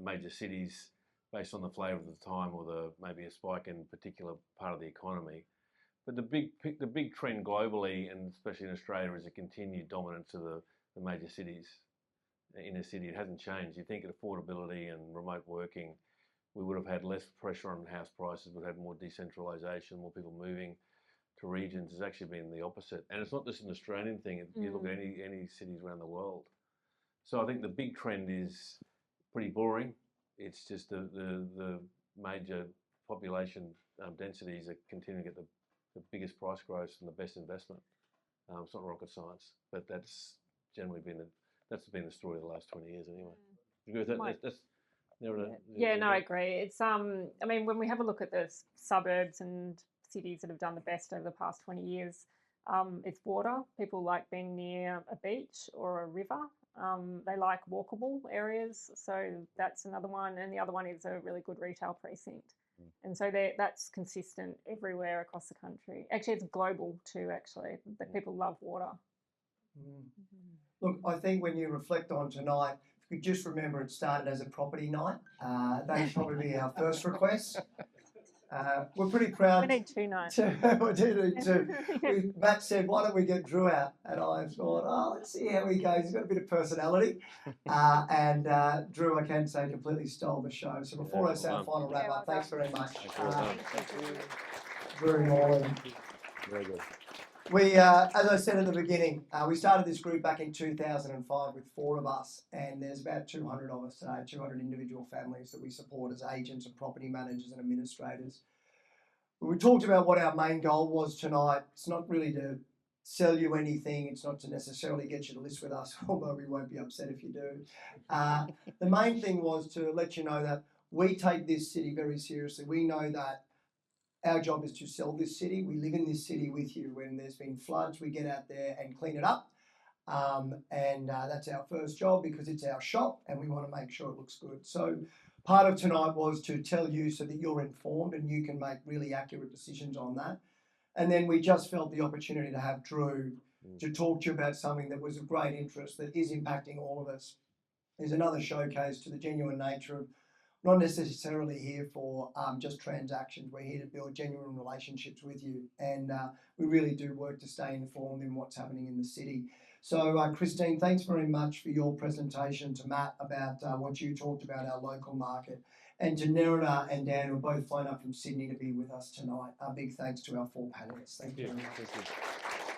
major cities based on the flavour of the time, or maybe a spike in a particular part of the economy. But the big trend globally, and especially in Australia, is a continued dominance of the major cities. Inner city, it hasn't changed. You think of affordability and remote working, we would have had less pressure on house prices, we'd have had more decentralisation, more people moving to regions. It's actually been the opposite. And it's not just an Australian thing, you look at any cities around the world. So I think the big trend is pretty boring. It's just the major population densities are continuing to get the biggest price growth and the best investment. It's not rocket science, but that's generally been the story of the last 20 years anyway. You agree with that? No, I agree. It's I mean, when we have a look at the suburbs and cities that have done the best over the past 20 years, it's water. People like being near a beach or a river. They like walkable areas, so that's another one. And the other one is a really good retail precinct. And so that's consistent everywhere across the country. Actually, it's global too, actually, that people love water. Look, I think when you reflect on tonight, if you just remember it started as a property night, that'd probably be our first request. We're pretty proud. We need 2 nights. We do need 2. Matt said, why don't we get Drew out? And I thought, let's see how he goes. He's got a bit of personality. And Drew, I can say, completely stole the show. So before I say a final wrap up, thanks very much. Drew Norland. Very good. We, as I said at the beginning, we started this group back in 2005 with 4 of us, and there's about 200 of us today, 200 individual families that we support as agents and property managers and administrators. We talked about what our main goal was tonight. It's not really to sell you anything. It's not to necessarily get you to list with us, although we won't be upset if you do. The main thing was to let you know that we take this city very seriously. We know that our job is to sell this city. We live in this city with you. When there's been floods, we get out there and clean it up. And that's our first job because it's our shop and we want to make sure it looks good. So part of tonight was to tell you so that you're informed and you can make really accurate decisions on that. And then we just felt the opportunity to have Drew to talk to you about something that was of great interest that is impacting all of us. There's another showcase to the genuine nature of not necessarily here for just transactions. We're here to build genuine relationships with you, and we really do work to stay informed in what's happening in the city. So, Christine, thanks very much for your presentation to Matt about what you talked about our local market, and to Nerida and Dan, who are both flown up from Sydney to be with us tonight. A big thanks to our 4 panellists. Thank you very much. Thank you.